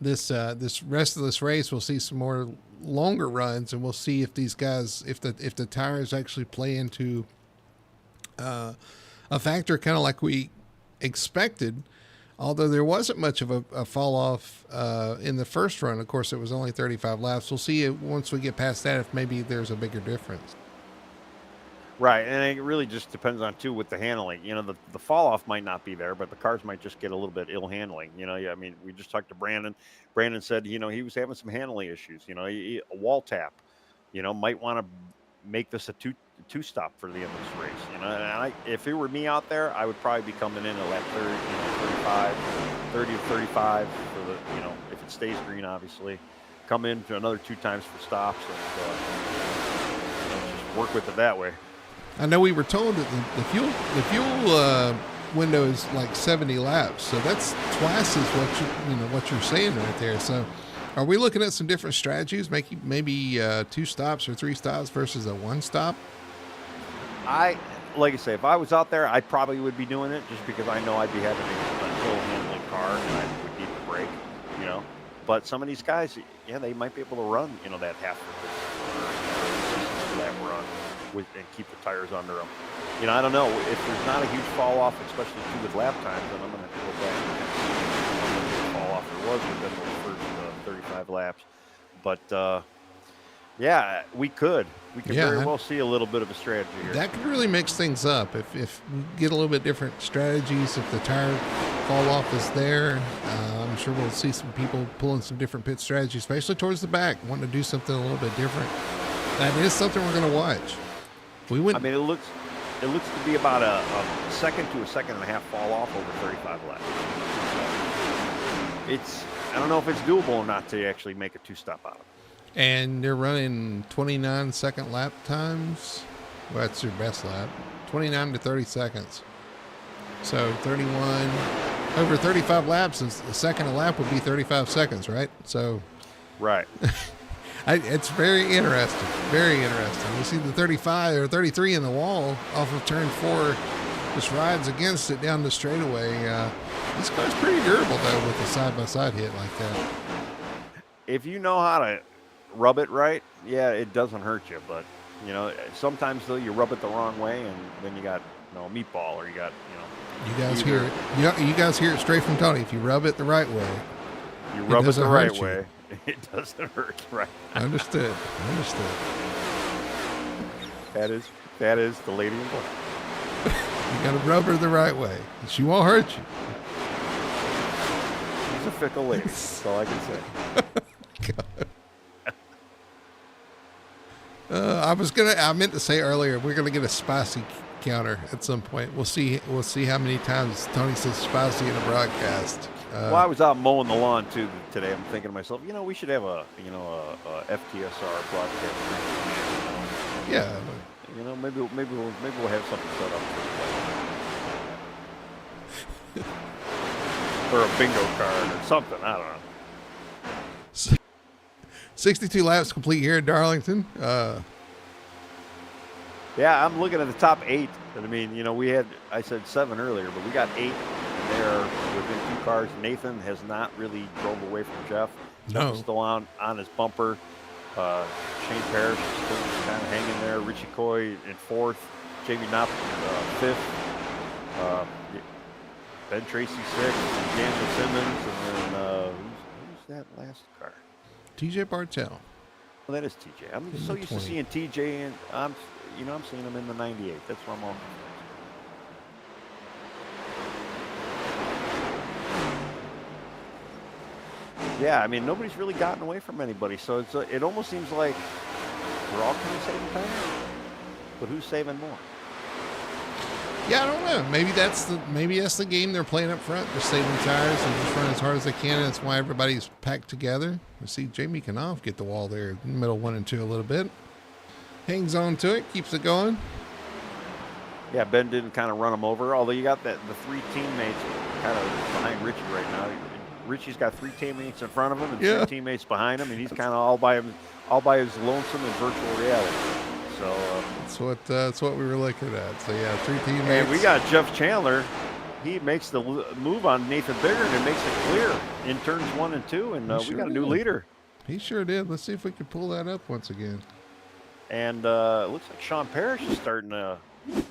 this rest of this race. We'll see some more longer runs, and we'll see if these guys, if the tires actually play into a factor, kind of like we expected. Although there wasn't much of a fall off in the first run. Of course, it was only 35 laps. We'll see once we get past that if maybe there's a bigger difference. Right, and it really just depends on, too, with the handling. The fall off might not be there, but the cars might just get a little bit ill handling. We just talked to Brandon. Brandon said, he was having some handling issues. A wall tap, might want to make this a two stop for the end of this race. And if it were me out there, I would probably be coming in at lap 30 to 35 for the, if it stays green, obviously. Come in to another 2 times for stops and just work with it that way. I know we were told that the fuel window is like 70 laps, so that's twice as what you're saying right there. So, are we looking at some different strategies, maybe 2 stops or 3 stops versus a 1 stop? Like I say, if I was out there, I probably would be doing it just because I know I'd be having a hill handling car and I would need to brake, But some of these guys, they might be able to run, that half of that run and keep the tires under them. I don't know if there's not a huge fall off, especially with lap times. Then I'm going to have to go back and see how much fall off there was within those first 35 laps. But we could very well see a little bit of a strategy here. That could really mix things up if we get a little bit different strategies. If the tire fall off is there, I'm sure we'll see some people pulling some different pit strategies, especially towards the back, wanting to do something a little bit different. That is something we're going to watch. It looks to be about a second to a second and a half fall off over 35 laps. I don't know if it's doable or not to actually make a 2-stop out of it. And they're running 29-second lap times. Well, that's your best lap. 29 to 30 seconds. So 31 over 35 laps, a second a lap would be 35 seconds, right? So, right. It's very interesting. Very interesting. You see the 35 or 33 in the wall off of turn 4, just rides against it down the straightaway. This car's pretty durable though with a side-by-side hit like that. If you know how to rub it right, it doesn't hurt you. But sometimes though you rub it the wrong way, and then you got a meatball, or you got You guys hear it. You guys hear it straight from Tony. If you rub it the right way, you rub it the right way. It doesn't hurt, right? Understood. That is the lady in black. You got to rub her the right way. She won't hurt you. She's a fickle lady. That's all I can say. I meant to say earlier, we're gonna get a spicy counter at some point. We'll see how many times Tony says spicy in a broadcast. I was out mowing the lawn too today. I'm thinking to myself, we should have a FTSR broadcast. Yeah. Maybe we'll have something set up or a bingo card or something. I don't know. 62 laps complete here at Darlington. I'm looking at the top 8. And I said 7 earlier, but we got 8 there within 2 cars. Nathan has not really drove away from Jeff. No. He's still on his bumper. Shane Parrish is still kind of hanging there. Richie Coy in 4th. Jamie Knopp 5th. Ben Tracy 6th. Daniel Simmons. And then who's that last car? TJ Bartell. Well, that is TJ. I'm so used to seeing TJ, and I'm seeing him in the 98. That's where I'm on. Yeah, nobody's really gotten away from anybody, so it almost seems like we're all kind of saving time. But who's saving more? Yeah, I don't know. Maybe that's the game they're playing up front. They're saving tires and just run as hard as they can. And that's why everybody's packed together. We see Jamie Knopf get the wall there in the middle 1 and 2 a little bit. Hangs on to it, keeps it going. Yeah, Ben didn't kind of run him over, although you got the 3 teammates kind of behind Richie right now. Richie's got 3 teammates in front of him and 3 teammates behind him, and he's kind of all by his lonesome in virtual reality. So that's what we were looking at. So 3 teammates. And we got Jeff Chandler. He makes the move on Nathan Biggert and makes it clear in turns 1 and 2, and we got a new leader. He sure did. Let's see if we can pull that up once again. And it looks like Sean Parrish is starting to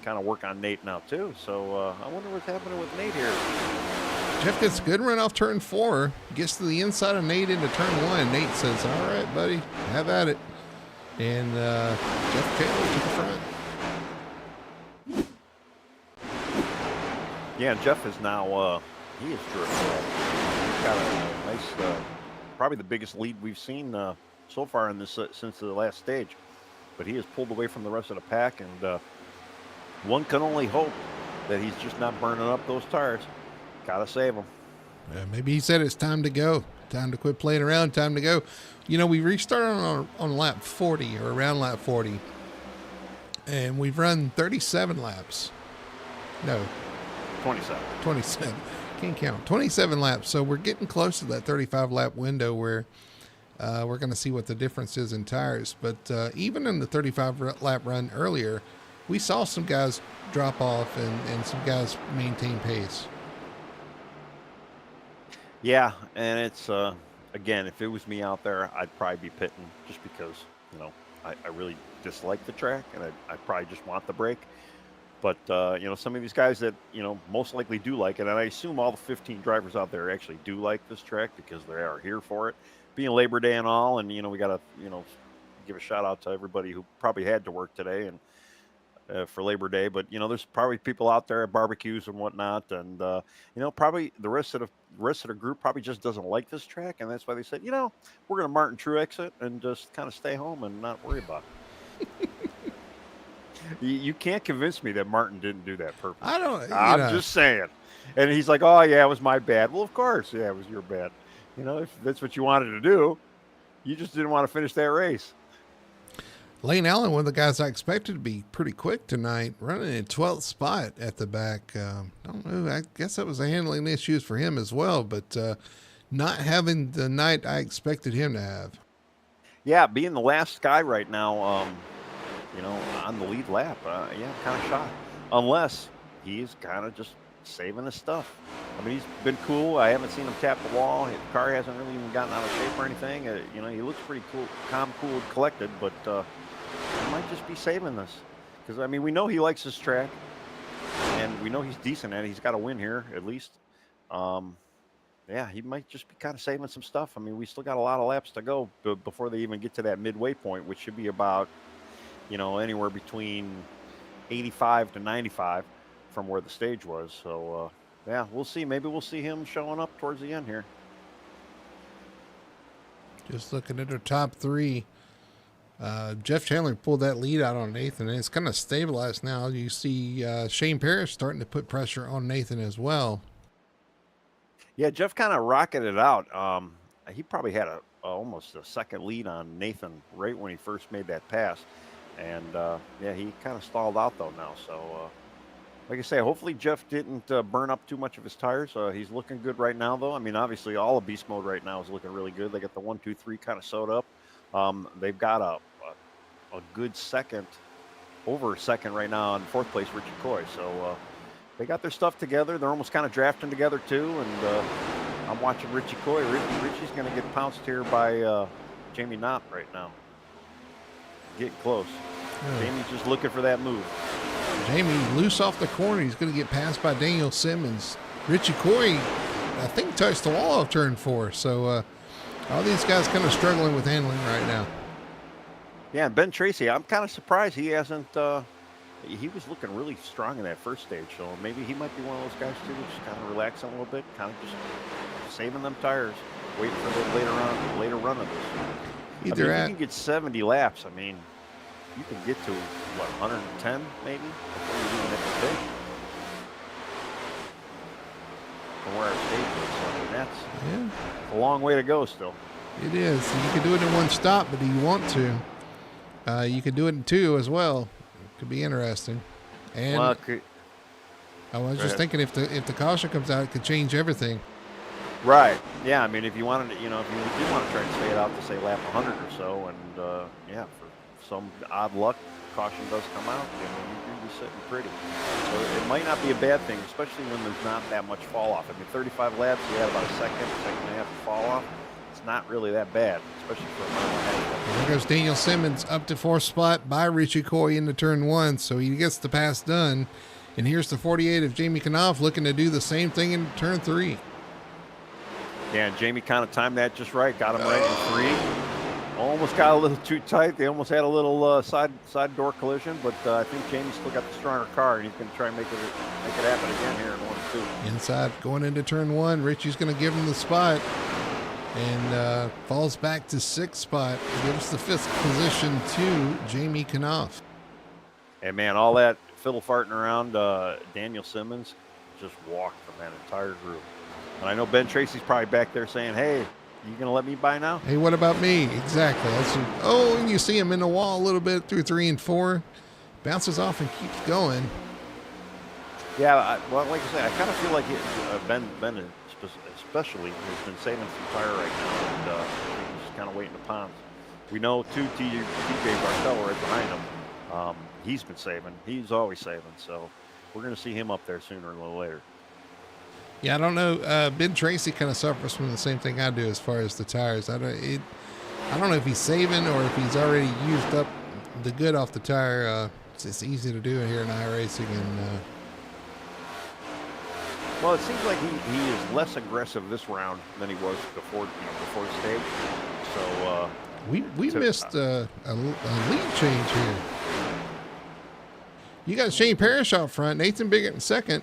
kind of work on Nate now too. So I wonder what's happening with Nate here. Jeff gets a good run off turn 4, gets to the inside of Nate into turn 1. Nate says, "All right, buddy, have at it." And Jeff Taylor to the front. Yeah, Jeff is now, he is terrific. He's got a nice, probably the biggest lead we've seen so far in this since the last stage. but he has pulled away from the rest of the pack, and one can only hope that he's just not burning up those tires. Gotta save him. Maybe he said it's time to go. Time to quit playing around. Time to go. You know, we restarted on lap 40 or around lap 40, and we've run 37 laps. No, 27. 27. Can't count. 27 laps. So we're getting close to that 35 lap window where we're going to see what the difference is in tires. But even in the 35 lap run earlier, we saw some guys drop off and some guys maintain pace. Yeah, and it's again, if it was me out there, I'd probably be pitting just because, you know, I really dislike the track and I probably just want the break. But you know, some of these guys that, you know, most likely do like it, and I assume all the 15 drivers out there actually do like this track because they are here for it, being Labor Day and all. And you know, we got to, you know, give a shout out to everybody who probably had to work today and for Labor Day. But you know, there's probably people out there at barbecues and whatnot, and you know, probably the rest of the group probably just doesn't like this track, and that's why they said, you know, we're going to Martin Truex it and just kind of stay home and not worry about it. You can't convince me that Martin didn't do that purpose. I don't. I'm just saying. And he's like, oh, yeah, it was my bad. Well, of course. Yeah, it was your bad. You know, if that's what you wanted to do, you just didn't want to finish that race. Lane Allen, one of the guys I expected to be pretty quick tonight, running in 12th spot at the back. Don't know. I guess that was a handling issues for him as well, but not having the night I expected him to have. Yeah, being the last guy right now, you know, on the lead lap, yeah, kind of shocked. Unless he's kind of just saving his stuff. I mean, he's been cool. I haven't seen him tap the wall. His car hasn't really even gotten out of shape or anything. You know, he looks pretty cool, calm, cool, and collected, but he might just be saving this. Because, I mean, we know he likes this track, and we know he's decent at it. He's got a win here, at least. Yeah, he might just be kind of saving some stuff. I mean, we still got a lot of laps to go before they even get to that midway point, which should be about, you know, anywhere between 85 to 95 from where the stage was. So, yeah, we'll see. Maybe we'll see him showing up towards the end here. Just looking at our top three. Jeff Chandler pulled that lead out on Nathan, and it's kind of stabilized now. You see Shane Parrish starting to put pressure on Nathan as well. Yeah, Jeff kind of rocketed out. He probably had almost a second lead on Nathan right when he first made that pass. And, yeah, he kind of stalled out, though, now. So, like I say, hopefully Jeff didn't burn up too much of his tires. He's looking good right now, though. I mean, obviously, all of Beast Mode right now is looking really good. They got the 1, 2, 3 kind of sewed up. They've got a good second, over a second right now in fourth place, Richie Coy. So they got their stuff together. They're almost kind of drafting together, too. And I'm watching Richie Coy. Richie's going to get pounced here by Jamie Knott right now. Getting close. Jamie's just looking for that move. Jamie loose off the corner. He's going to get passed by Daniel Simmons. Richie Coy, I think, touched the wall of turn 4. So all these guys kind of struggling with handling right now. Yeah, and Ben Tracy, I'm kind of surprised he hasn't. He was looking really strong in that first stage, so maybe he might be one of those guys too, just kind of relaxing a little bit, kind of just saving them tires, waiting for the later run of this. I mean, if you can get 70 laps, I mean, you can get to, what, 110 maybe? Before you even hit the big. From where our stage is. So, I mean, that's a long way to go still. It is. You can do it in one stop, but do you want to? You could do it in 2 as well. It could be interesting. And well, I was just thinking if the caution comes out, it could change everything. Right. Yeah. I mean, if you wanted to, you know, if you did want to try and stay it out to say lap 100 or so, and yeah, for some odd luck, caution does come out, you know, you can be sitting pretty. So it might not be a bad thing, especially when there's not that much fall off. I mean, 35 laps, you had about a second and a half of fall off. It's not really that bad, especially for a mile and a half. There goes Daniel Simmons up to 4th spot by Richie Coy into turn 1, so he gets the pass done. And here's the 48 of Jamie Knopf looking to do the same thing in turn 3. Yeah, and Jamie kind of timed that just right. Got him right in 3. Almost got a little too tight. They almost had a little side door collision, but I think Jamie's still got the stronger car, and he's going to try and make it happen again here in 1 and 2. Inside, going into turn 1, Richie's going to give him the spot. and falls back to 6th spot. Gives the 5th position to Jamie Knopf. And man, all that fiddle farting around, Daniel Simmons just walked from that entire group. And I know Ben Tracy's probably back there saying, "Hey, you gonna let me by now?" Hey, what about me? Exactly. And you see him in the wall a little bit through 3 and 4. Bounces off and keeps going. Yeah, well, like I said, I kind of feel like Ben especially has been saving some tire right now, and he's just kind of waiting to pounce. We know TJ Bartel right behind him. He's been saving. He's always saving. So we're going to see him up there sooner or later. Yeah, I don't know. Ben Tracy kind of suffers from the same thing I do as far as the tires. I don't know if he's saving or if he's already used up the good off the tire. It's easy to do here in iRacing. And well, it seems like he is less aggressive this round than he was before the stage. So we missed a lead change here. You got Shane Parrish out front, Nathan Biggett in second,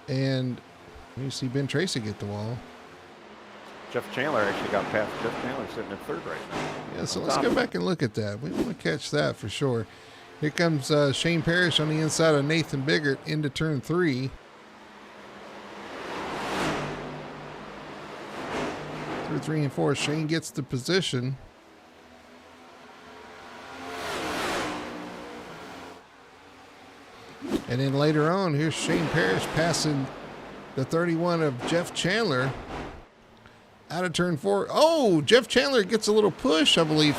and you see Ben Tracy get the wall. Jeff Chandler actually got past Jeff Chandler sitting in 3rd right now. Yeah, so let's go back and look at that. We want to catch that for sure. Here comes Shane Parrish on the inside of Nathan Biggert into turn 3. Through 3 and 4, Shane gets the position. And then later on, here's Shane Parrish passing the 31 of Jeff Chandler out of turn 4. Oh, Jeff Chandler gets a little push, I believe,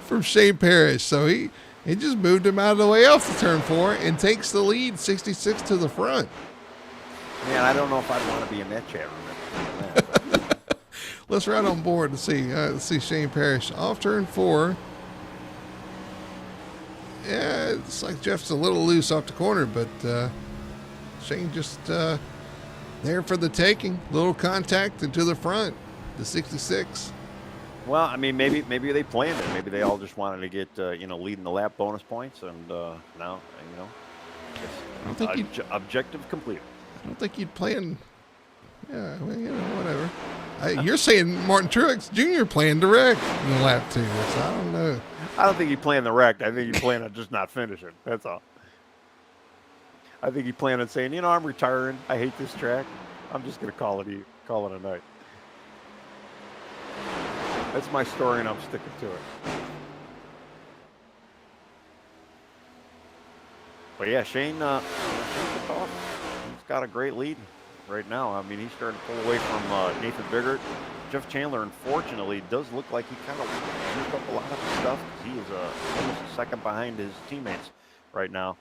from Shane Parrish. So he just moved him out of the way off the turn 4 and takes the lead 66 to the front. Man, I don't know if I'd want to be in that chat room. Let's ride on board to see. Let's see Shane Parrish off turn 4. Yeah, it's like Jeff's a little loose off the corner, but Shane just there for the taking. Little contact into the front, the 66. Well, I mean, maybe they planned it. Maybe they all just wanted to get leading the lap bonus points, and now I don't think objective completed. I don't think you'd plan. Yeah, well, whatever. You're saying Martin Truex Jr. planned to wreck in lap 2, so I don't know. I don't think he planned the wreck. I think he planned on just not finishing. That's all. I think he planned on saying, I'm retiring. I hate this track. I'm just going to call it a night. That's my story, and I'm sticking to it. But yeah, Shane took off. He's got a great lead right now. I mean, he's starting to pull away from Nathan Biggert. Jeff Chandler, unfortunately, does look like he kind of used up a lot of his stuff. He is almost a second behind his teammates right now.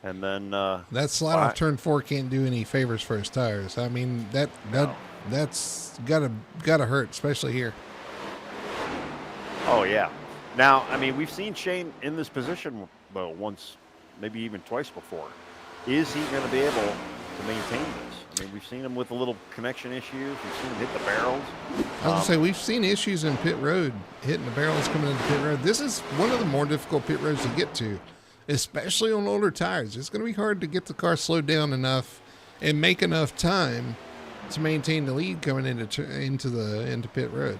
And then that slide off turn 4 can't do any favors for his tires. I mean, that's gotta hurt, especially here. Oh yeah. Now, I mean, we've seen Shane in this position once, maybe even twice before. Is he going to be able to maintain this? I mean, we've seen him with a little connection issues. We've seen him hit the barrels. I was going to say, we've seen issues in pit road, hitting the barrels coming into pit road. This is one of the more difficult pit roads to get to, especially on older tires. It's going to be hard to get the car slowed down enough and make enough time to maintain the lead coming into pit road.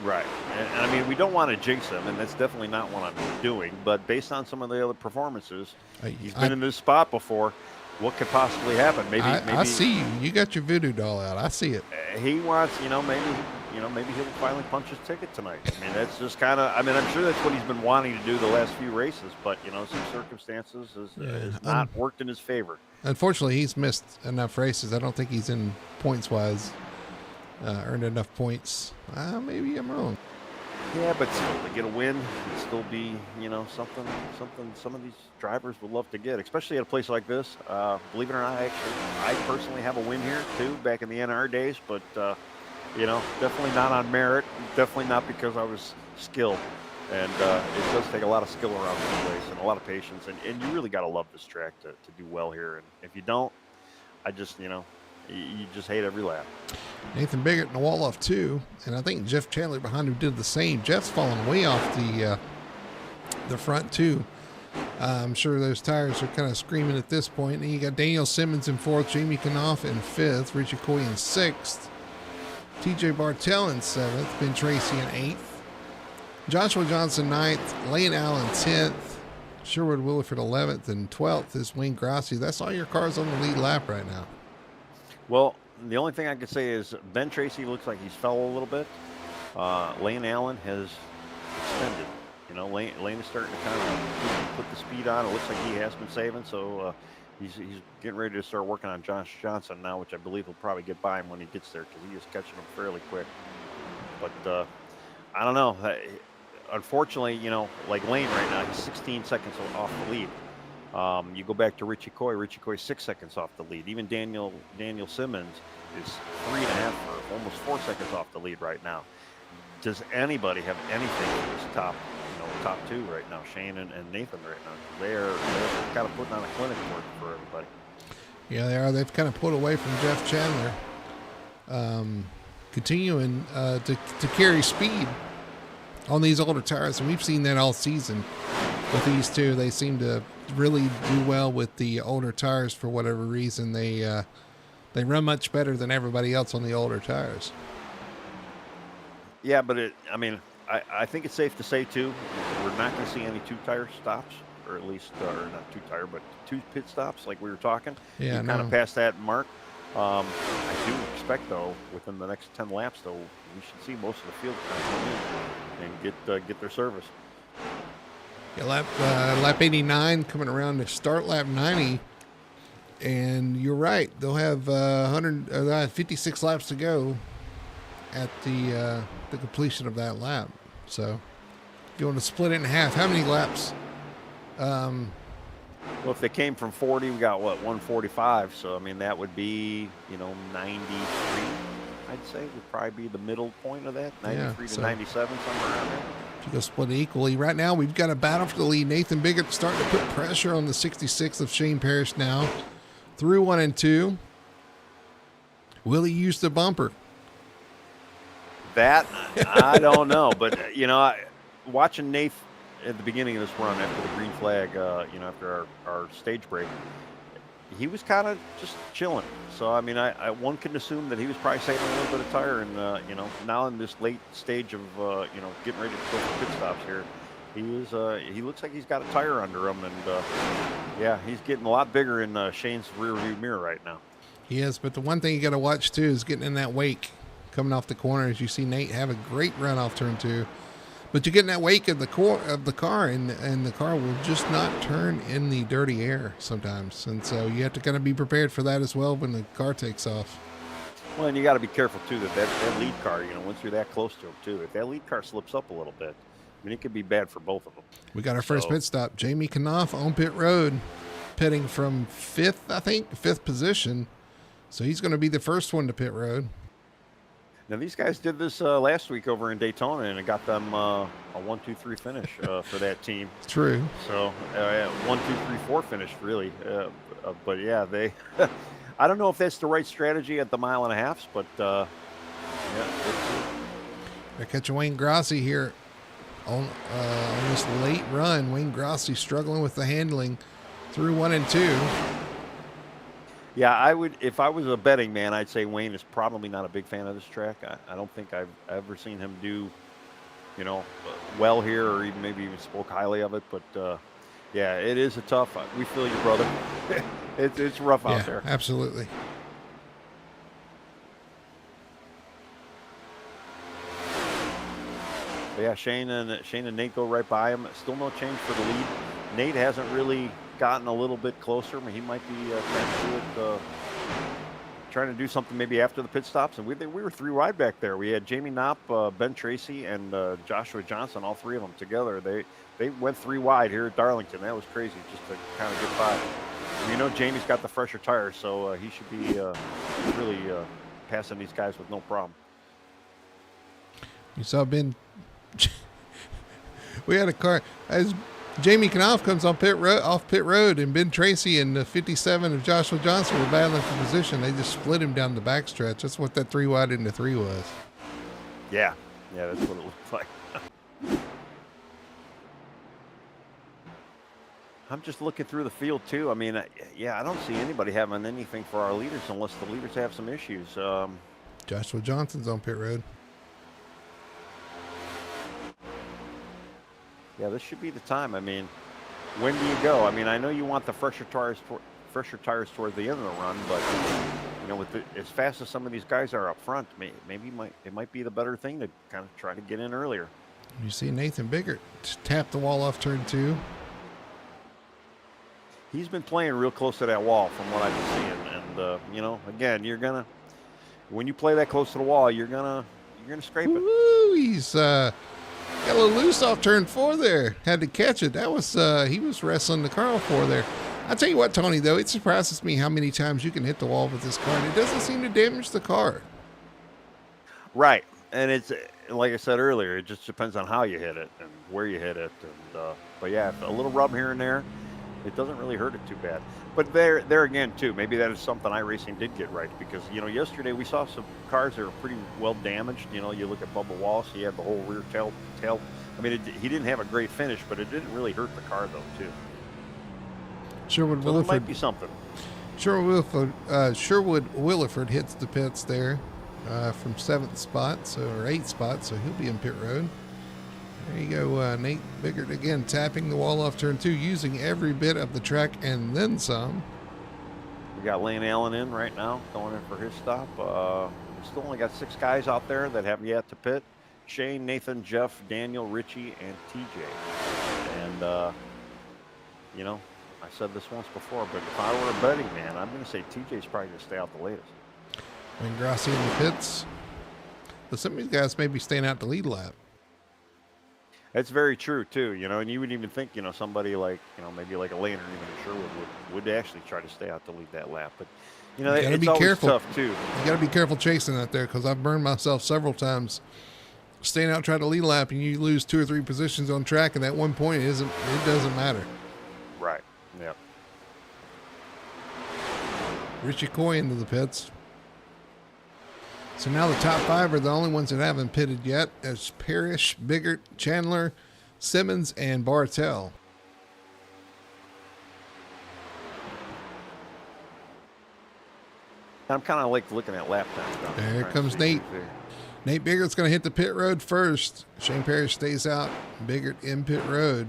Right. And I mean, we don't want to jinx him, and that's definitely not what I'm doing. But based on some of the other performances, he's been in this spot before. What could possibly happen? Maybe I see you. You got your voodoo doll out. I see it. He wants, maybe he'll finally punch his ticket tonight. I mean, that's just kind of. I mean, I'm sure that's what he's been wanting to do the last few races, but some circumstances has not worked in his favor. Unfortunately, he's missed enough races. I don't think he's in points wise. Earned enough points. Maybe I'm wrong. Yeah, but still, to get a win would still be, something some of these drivers would love to get, especially at a place like this. Believe it or not, I personally have a win here too, back in the NR days, but definitely not on merit. Definitely not because I was skilled. And it does take a lot of skill around this place and a lot of patience. And you really got to love this track to do well here. And if you don't, I just, you just hate every lap. Nathan Biggert in the wall off 2, and I think Jeff Chandler behind him did the same. Jeff's falling way off the front too. I'm sure those tires are kind of screaming at this point. And you got Daniel Simmons in 4th, Jamie Knopf in 5th, Richie Coy in 6th, TJ Bartell in 7th. Ben Tracy in 8th. Joshua Johnson 9th. Lane Allen 10th. Sherwood Williford 11th. And 12th is Wayne Grossi. That's all your cars on the lead lap right now. Well, the only thing I could say is Ben Tracy looks like he's fell a little bit. Lane Allen has extended. You know, Lane is starting to kind of put the speed on. It looks like he has been saving, so he's getting ready to start working on Josh Johnson now, which I believe will probably get by him when he gets there because he is catching him fairly quick. But I don't know. Unfortunately, you know, like Lane right now, he's 16 seconds off the lead. You go back to Richie Coy. Richie Coy's 6 seconds off the lead. Even Daniel Simmons is 3.5 or almost 4 seconds off the lead right now. Does anybody have anything in this top two right now? Shane and Nathan right now. They're kind of putting on a clinic for everybody. Yeah, they are. They've kind of pulled away from Jeff Chandler, continuing to carry speed on these older tires, and we've seen that all season with these two. They seem to really do well with the older tires for whatever reason. They run much better than everybody else on the older tires. Yeah, but I think it's safe to say too, we're not going to see any two-tire stops, or at least, or not two-tire, but 2 pit stops like we were talking. Yeah, kind of past that mark. I do expect though, within the next 10 laps though, we should see most of the field kind of come in and get their service. Yeah, lap 89 coming around to start lap 90, and you're right. They'll have 56 laps to go at the completion of that lap. So if you want to split it in half, how many laps? Well, if they came from 40, we got 145. So I mean that would be 93. I'd say would probably be the middle point of that. 93 to 97, somewhere around there. If you go split it equally, right now we've got a battle for the lead. Nathan Biggett starting to put pressure on the 66 of Shane Parrish now through 1 and 2. Will he use the bumper? That I don't know, but watching Nate at the beginning of this run after the green flag, after our stage break, he was kind of just chilling. So I mean, one can assume that he was probably saving a little bit of tire, and now in this late stage of getting ready to go for pit stops here, he looks like he's got a tire under him, and he's getting a lot bigger in Shane's rear view mirror right now. He is, but the one thing you got to watch too is getting in that wake. Coming off the corner, as you see Nate have a great run off turn 2, but you get in that wake of the car, and the car will just not turn in the dirty air sometimes, and so you have to kind of be prepared for that as well when the car takes off. Well, and you got to be careful too that lead car, once you're that close to him too, if that lead car slips up a little bit, I mean it could be bad for both of them. We got our first pit stop. Jamie Knopf on pit road, pitting from 5th position, so he's going to be the first one to pit road. Now, these guys did this last week over in Daytona, and it got them a 1-2-3 finish for that team. True. So, 1-2-3-4 finish, really. But, yeah, they – I don't know if that's the right strategy at the 1.5 miles, but, They're catching Wayne Grossi here on this late run. Wayne Grossi struggling with the handling through 1 and 2. Yeah, I would, if I was a betting man, I'd say Wayne is probably not a big fan of this track. I don't think I've ever seen him do, well here, or maybe even spoke highly of it. But it is a tough. We feel you, brother. It's rough out there. Absolutely. But yeah, Shane and Nate go right by him. Still no change for the lead. Nate hasn't really gotten a little bit closer. I mean, he might be trying to do something maybe after the pit stops. And we were 3 wide back there. We had Jamie Knopp, Ben Tracy, and Joshua Johnson, all 3 of them together. They went 3 wide here at Darlington. That was crazy just to kind of get by. And Jamie's got the fresher tires, so he should be really passing these guys with no problem. You saw Ben. We had a car as Jamie Knopf comes on off pit road, and Ben Tracy and the 57 of Joshua Johnson were battling for position. They just split him down the backstretch. That's what that 3 wide into 3 was. Yeah, that's what it looked like. I'm just looking through the field too. I mean, I don't see anybody having anything for our leaders unless the leaders have some issues. Joshua Johnson's on pit road. Yeah, this should be the time. I mean, when do you go? I mean, I know you want the fresher tires towards the end of the run, but you know, as fast as some of these guys are up front, maybe it might be the better thing to kind of try to get in earlier. You see Nathan Biggert tap the wall off turn 2. He's been playing real close to that wall from what I've been seeing, and you know, again, when you play that close to the wall, you're gonna scrape it. Woo, he's got a little loose off turn 4 there. Had to catch it. That was he was wrestling the car 4 there. I'll tell you what, Tony, though, it surprises me how many times you can hit the wall with this car, and it doesn't seem to damage the car. Right, and it's like I said earlier, it just depends on how you hit it and where you hit it, and but yeah, a little rub here and there, it doesn't really hurt it too bad. But there again, too, maybe that is something iRacing did get right, because, you know, yesterday we saw some cars that were pretty well damaged. You know, you look at Bubba Wallace, he had the whole rear tail. I mean, he didn't have a great finish, but it didn't really hurt the car, though, too. Sherwood So Williford it might be something. Sherwood Williford hits the pits there from 7th spot, or 8th spot, so he'll be in pit road. There you go, Nate Biggert again tapping the wall off turn 2, using every bit of the track and then some. We got Lane Allen in right now, going in for his stop. We still only got 6 guys out there that have yet to pit. Shane, Nathan, Jeff, Daniel, Richie, and TJ. And, you know, I said this once before, but if I were a betting man, I'm going to say TJ's probably going to stay out the latest. And Grassi in the pits. But some of these guys may be staying out the lead lap. That's very true, too, you know, and you wouldn't even think, you know, somebody like, you know, maybe like a Lane or even a Sherwood would actually try to stay out to lead that lap. But, you know, it's always careful. tough, too. You got to be careful chasing out there, because I've burned myself several times staying out trying to lead a lap, and you lose 2 or 3 positions on track, and at one point it doesn't matter. Right, yeah. Richie Coy into the pits. So now the top 5 are the only ones that haven't pitted yet. As Parrish, Biggert, Chandler, Simmons, and Bartel. I'm kind of like looking at lap times. There comes Nate. Nate Biggert's going to hit the pit road first. Shane Parrish stays out. Biggert in pit road.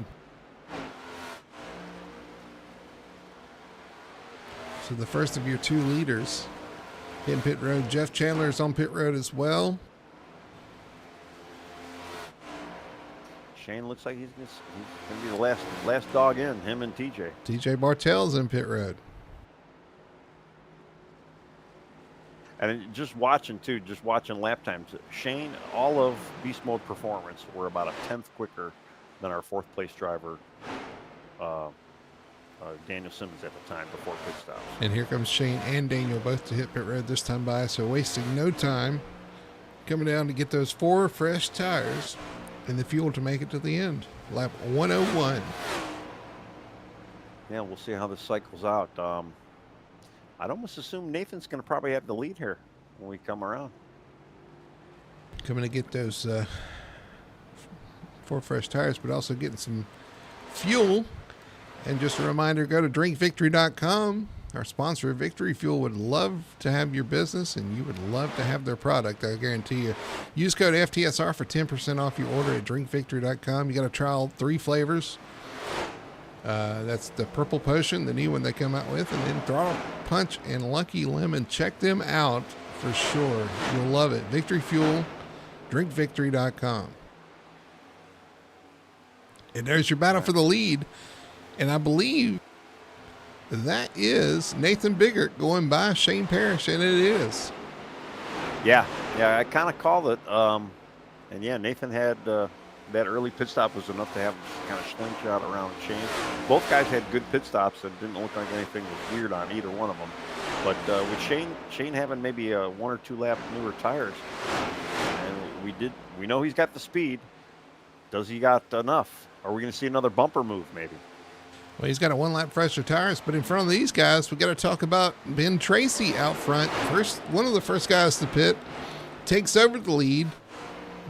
So the first of your 2 leaders in pit road. Jeff Chandler's on pit road as well. Shane looks like he's going to be the last dog in, him and TJ. TJ Bartel's in pit road. And just watching lap times, Shane, all of Beast Mode Performance were about a 10th quicker than our 4th place driver, Daniel Simmons at the time before pit stops. And here comes Shane and Daniel both to hit pit road this time by, so wasting no time. Coming down to get those 4 fresh tires and the fuel to make it to the end. Lap 101. Yeah, we'll see how this cycles out. I'd almost assume Nathan's going to probably have the lead here when we come around. Coming to get those 4 fresh tires, but also getting some fuel. And just a reminder, go to drinkvictory.com. Our sponsor, Victory Fuel, would love to have your business, and you would love to have their product, I guarantee you. Use code FTSR for 10% off your order at drinkvictory.com. You got to try all 3 flavors. That's the Purple Potion, the new one they come out with, and then Throttle Punch and Lucky Lemon. Check them out for sure. You'll love it. Victory Fuel, drinkvictory.com. And there's your battle for the lead. And I believe that is Nathan Biggert going by Shane Parrish, and it is. Yeah, I kind of called it. And yeah, Nathan had that early pit stop was enough to have kind of slingshot around Shane. Both guys had good pit stops and didn't look like anything was weird on either one of them. But with Shane having maybe 1 or 2 lap newer tires, and we know he's got the speed. Does he got enough? Are we going to see another bumper move maybe? Well, he's got a 1 lap fresher tires, but in front of these guys, we got to talk about Ben Tracy out front. One of the first guys to pit, takes over the lead.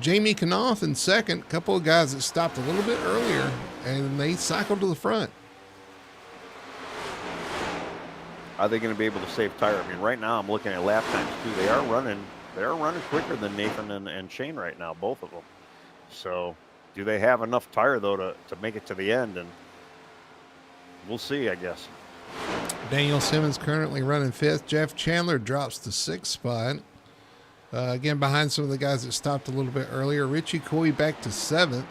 Jamie Knopf in second. A couple of guys that stopped a little bit earlier, and they cycled to the front. Are they going to be able to save tire? I mean, right now I'm looking at lap times too. They are running they're running quicker than Nathan and Shane right now, both of them. So do they have enough tire, though, to make it to the end? And we'll see, I guess. Daniel Simmons currently running 5th. Jeff Chandler drops to 6th spot. Again, behind some of the guys that stopped a little bit earlier. Richie Coy back to 7th.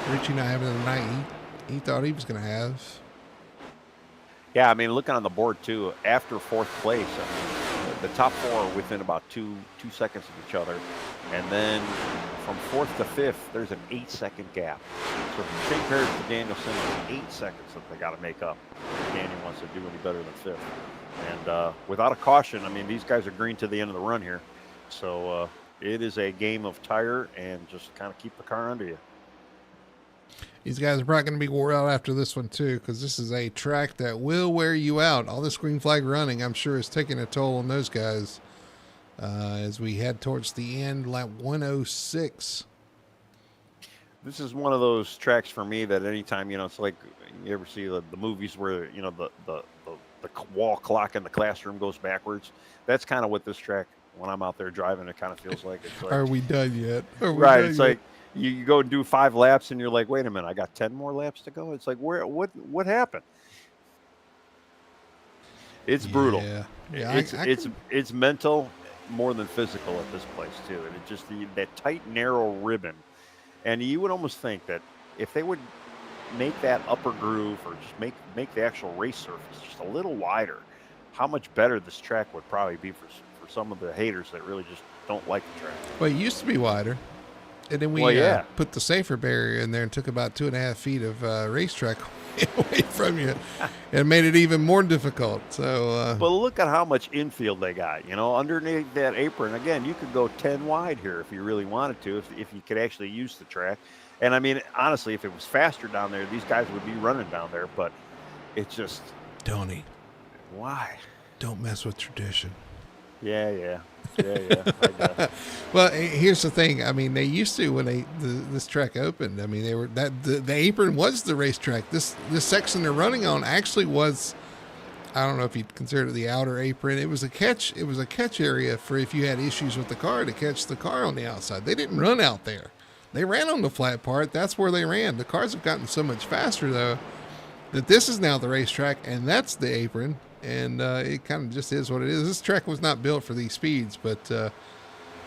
Richie not having the night he thought he was going to have. Yeah, I mean, looking on the board, too, after 4th place, I mean, the top 4 are within about two seconds of each other. And then from 4th to 5th, there's an 8-second gap. So from Shane Perry to Daniel Simmons, 8 seconds that they got to make up if Daniel wants to do any better than 5th. And without a caution, I mean, these guys are green to the end of the run here. So it is a game of tire and just kind of keep the car under you. These guys are probably going to be wore out after this one, too, because this is a track that will wear you out. All this green flag running, I'm sure, is taking a toll on those guys as we head towards the end, lap 106. This is one of those tracks for me that anytime, it's like you ever see the movies where, the wall clock in the classroom goes backwards. That's kind of what this track, when I'm out there driving, it kind of feels like. It's like, are we done yet? Right. It's like you go and do 5 laps and you're like, wait a minute, I got 10 more laps to go. It's like, what happened? It's brutal. Yeah. It's mental more than physical at this place too. And it just that tight, narrow ribbon. And you would almost think that if they would make that upper groove or just make the actual race surface just a little wider, how much better this track would probably be for some of the haters that really just don't like the track. Well, it used to be wider. And then we put the safer barrier in there and took about 2.5 feet of racetrack away from you and made it even more difficult. So, but look at how much infield they got, underneath that apron. Again, you could go 10 wide here if you really wanted to, if you could actually use the track. And I mean, honestly, if it was faster down there, these guys would be running down there, but it's just. Tony. Why? Don't mess with tradition. Yeah. I guess. Well, here's the thing. I mean, they used to when this track opened. I mean, they were the apron was the racetrack. This section they're running on actually was. I don't know if you'd consider it the outer apron. It was a catch. It was a catch area for if you had issues with the car to catch the car on the outside. They didn't run out there. They ran on the flat part. That's where they ran. The cars have gotten so much faster though that this is now the racetrack and that's the apron. And it kind of just is what it is. This track was not built for these speeds, but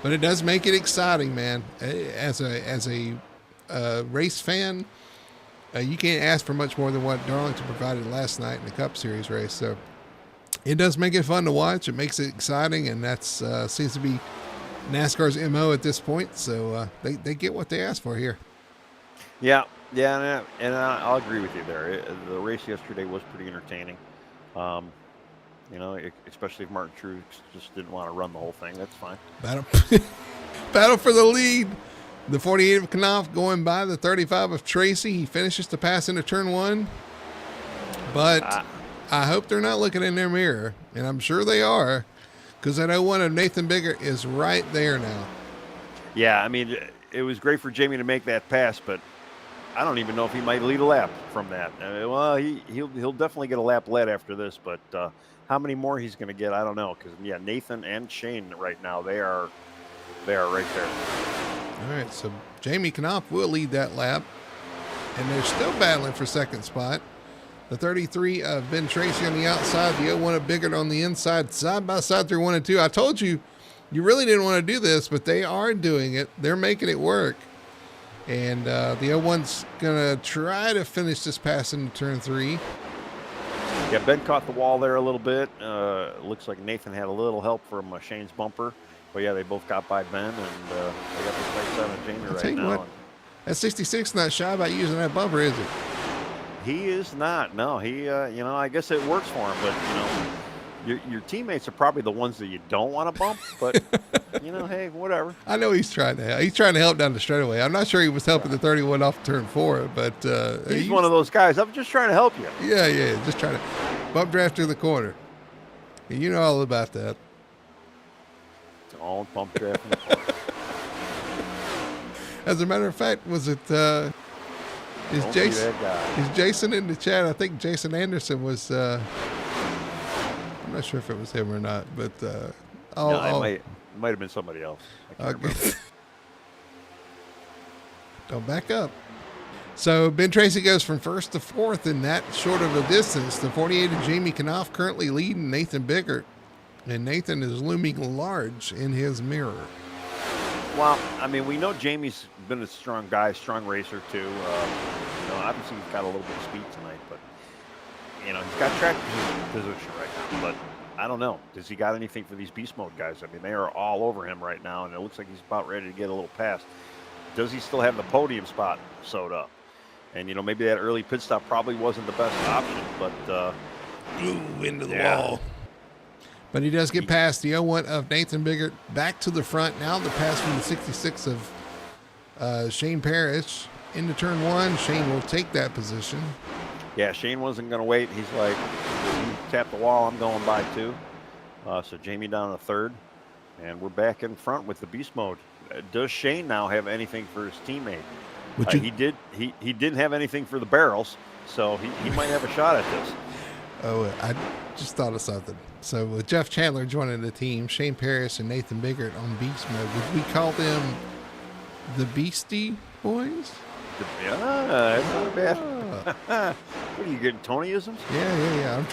it does make it exciting, man. As a race fan, you can't ask for much more than what Darlington provided last night in the Cup Series race. So it does make it fun to watch. It makes it exciting, and that's seems to be NASCAR's MO at this point. So they get what they ask for here. Yeah, and I'll agree with you there. The race yesterday was pretty entertaining. Especially if Martin Truex just didn't want to run the whole thing. That's fine. Battle for the lead. The 48 of Knopf going by the 35 of Tracy. He finishes to pass into turn 1. But I hope they're not looking in their mirror. And I'm sure they are. Because that 01 of Nathan Biggert is right there now. Yeah, I mean, it was great for Jamie to make that pass, but I don't even know if he might lead a lap from that. Well, he'll definitely get a lap led after this, but how many more he's going to get, I don't know. Because Nathan and Shane right now they are right there. All right, so Jamie Knopf will lead that lap, and they're still battling for second spot. The 33 of Ben Tracy on the outside, the 01 of Biggert on the inside, side by side through 1 and 2. I told you, you really didn't want to do this, but they are doing it. They're making it work. And the 01's going to try to finish this pass into turn 3. Yeah, Ben caught the wall there a little bit. Looks like Nathan had a little help from Shane's bumper. But, yeah, they both got by Ben, and they got the place out of Jamie right now. What, that 66 not shy about using that bumper, is he? He is not. No, he, I guess it works for him. But, your teammates are probably the ones that you don't want to bump. But, hey, whatever. I know he's trying to help. He's trying to help down the straightaway. I'm not sure he was helping the 31 off turn 4, but he's one of those guys. I'm just trying to help you. Yeah, just trying to bump draft through the corner. And you know all about that. It's all bump draft in the corner. As a matter of fact, was it is Jason in the chat? I think Jason Anderson was. Let not sure if it was him or not, but No, it might have been somebody else. I can't okay. remember. Don't back up. So Ben Tracy goes from first to fourth in that short of a distance. The 48 of Jamie Knopf currently leading Nathan Biggert, and Nathan is looming large in his mirror. Well, I mean, we know Jamie's been a strong guy, strong racer too. Obviously he's got a little bit of speed tonight, but he's got track position right now. But I don't know. Does he got anything for these beast mode guys? I mean, they are all over him right now, and it looks like he's about ready to get a little past. Does he still have the podium spot sewed up? And maybe that early pit stop probably wasn't the best option, but into the wall. But he does get past the 01 of Nathan Biggert back to the front. Now the pass from the 66 of Shane Parrish into turn one. Shane will take that position. Yeah, Shane wasn't going to wait. He's like, you tap the wall, I'm going by too. So Jamie down to third, and we're back in front with the beast mode. Does Shane now have anything for his teammate? He didn't have anything for the barrels, so he might have a shot at this. Oh, I just thought of something. So with Jeff Chandler joining the team, Shane Parrish and Nathan Biggert on beast mode, would we call them the Beastie Boys? Yeah, that's not bad. What are you getting, Tonyisms? Yeah. I'm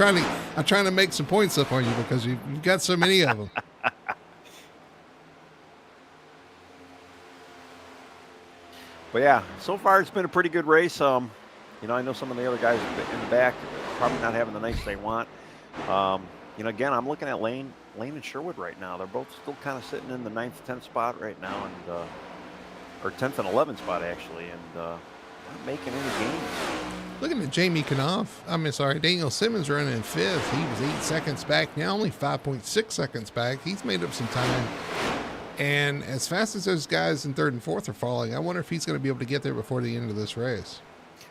trying to make some points up on you because you've got so many of them. But yeah, so far it's been a pretty good race. I know some of the other guys in the back probably not having the nights they want. Again, I'm looking at Lane and Sherwood right now. They're both still kind of sitting in the 9th, 10th spot right now, and or 10th and 11th spot actually, and not making any gains. Looking at Jamie Knopf, Daniel Simmons running in 5th. He was 8 seconds back, now only 5.6 seconds back. He's made up some time. And as fast as those guys in 3rd and 4th are falling, I wonder if he's going to be able to get there before the end of this race.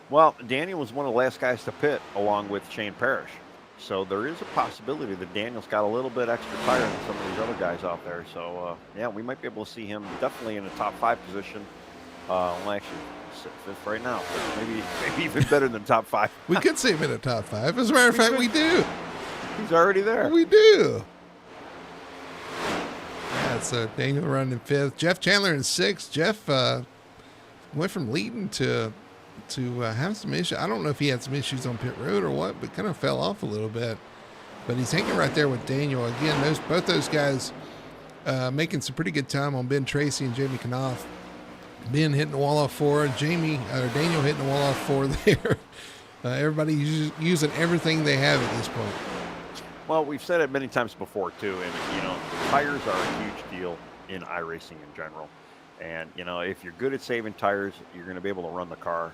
Well, Daniel was one of the last guys to pit along with Shane Parrish. So there is a possibility that Daniel's got a little bit extra tire than some of these other guys out there. So, we might be able to see him definitely in the top 5 position. Well, actually, 5th right now, but maybe even better than top 5. We could see him in the top 5. As a matter of fact, we do. He's already there. We do. Yeah, so Daniel running in 5th. Jeff Chandler in 6th. Jeff went from leading to have some issues. I don't know if he had some issues on pit road or what, but kind of fell off a little bit. But he's hanging right there with Daniel. Again, both those guys making some pretty good time on Ben Tracy and Jamie Knopf. Ben hitting the wall off 4. Daniel hitting the wall off 4 there. Everybody using everything they have at this point. Well, we've said it many times before too, and tires are a huge deal in iRacing in general. And if you're good at saving tires, you're going to be able to run the car,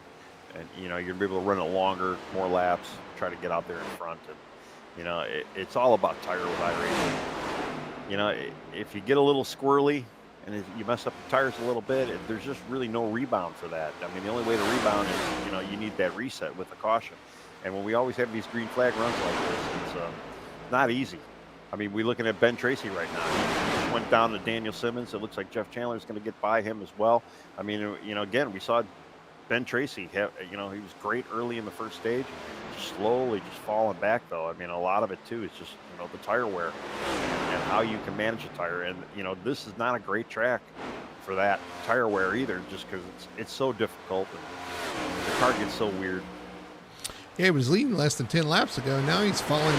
and you're going to be able to run it longer, more laps, try to get out there in front. And it's all about tire with iRacing. If you get a little squirrely and you mess up the tires a little bit, there's just really no rebound for that. I mean, the only way to rebound is you need that reset with the caution. And when we always have these green flag runs like this, it's not easy. I mean, we're looking at Ben Tracy right now. He just went down to Daniel Simmons. It looks like Jeff Chandler is going to get by him as well. I mean, again, we saw Ben Tracy he was great early in the first stage, slowly just falling back though. I mean, a lot of it too is just the tire wear and how you can manage a tire. And this is not a great track for that tire wear either, just because it's so difficult and the car gets so weird. Yeah, he was leading less than 10 laps ago. Now he's falling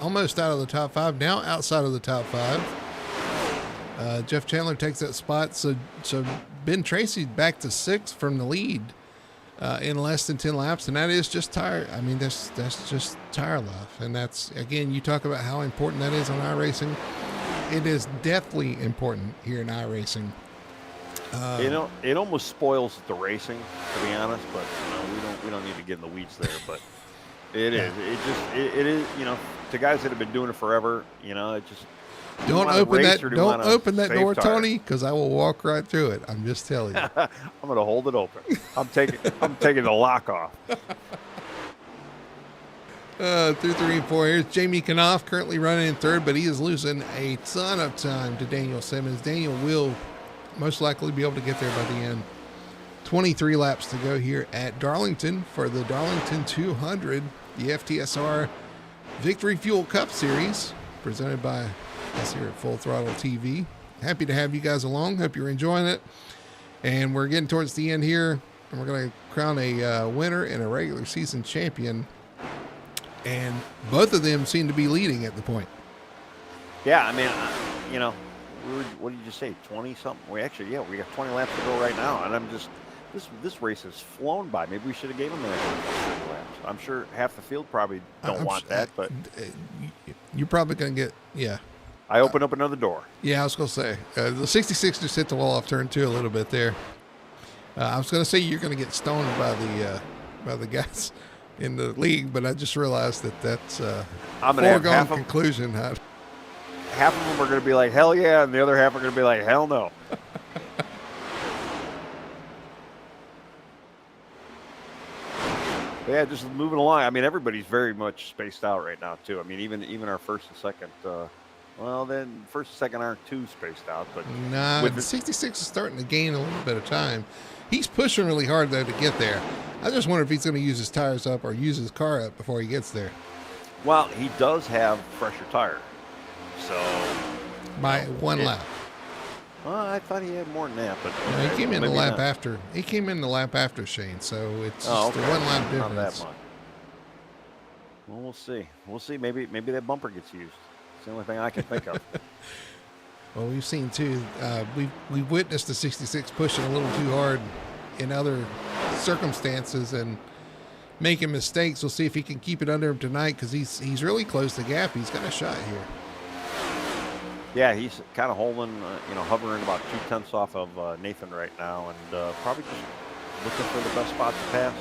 almost out of the top 5, now outside of the top 5. Jeff Chandler takes that spot. So Ben Tracy back to 6th from the lead in less than 10 laps, and that is just tire. I mean, that's just tire life, and that's, again, you talk about how important that is on iRacing. It is deathly important here in iRacing. It almost spoils the racing, to be honest, but we don't need to get in the weeds there, but it is. It is, to guys that have been doing it forever, it just don't open that door, Tony, because I will walk right through it. I'm just telling you. I'm going to hold it open. I'm taking the lock off. 2, 3, and 4. Here's Jamie Knopf currently running in 3rd, but he is losing a ton of time to Daniel Simmons. Daniel will most likely be able to get there by the end. 23 laps to go here at Darlington for the Darlington 200, the FTSR Victory Fuel Cup Series presented by us here at Full Throttle TV. Happy to have you guys along. Hope you're enjoying it. And we're getting towards the end here, and we're going to crown a winner and a regular season champion. And both of them seem to be leading at the point. Yeah, I mean, what did you say, 20-something? We got 20 laps to go right now, and I'm just, this race has flown by. Maybe we should have gave them that 30 laps. I'm sure half the field probably don't want that, but you're probably going to get, yeah. I opened up another door. Yeah, I was going to say, the 66 just hit the wall off turn 2 a little bit there. I was going to say you're going to get stoned by the guys in the league, but I just realized that's a foregone conclusion. Half of them are going to be like, hell yeah, and the other half are going to be like, hell no. Yeah, just moving along. I mean, everybody's very much spaced out right now, too. I mean, even our first and second, then first and second aren't too spaced out. But the 66 is starting to gain a little bit of time. He's pushing really hard, though, to get there. I just wonder if he's going to use his tires up or use his car up before he gets there. Well, he does have fresher tires. So by one lap. Well, I thought he had more than that, but no, he came in the lap after. He came in the lap after Shane, so it's just a 1 lap difference. Not that much. Well, we'll see. We'll see. Maybe that bumper gets used. It's the only thing I can think of. Well, we've seen too. We've witnessed the 66 pushing a little too hard in other circumstances and making mistakes. We'll see if he can keep it under him tonight because he's really close to gap. He's got a shot here. Yeah, he's kind of holding, hovering about 2/10 off of Nathan right now, and probably just looking for the best spot to pass.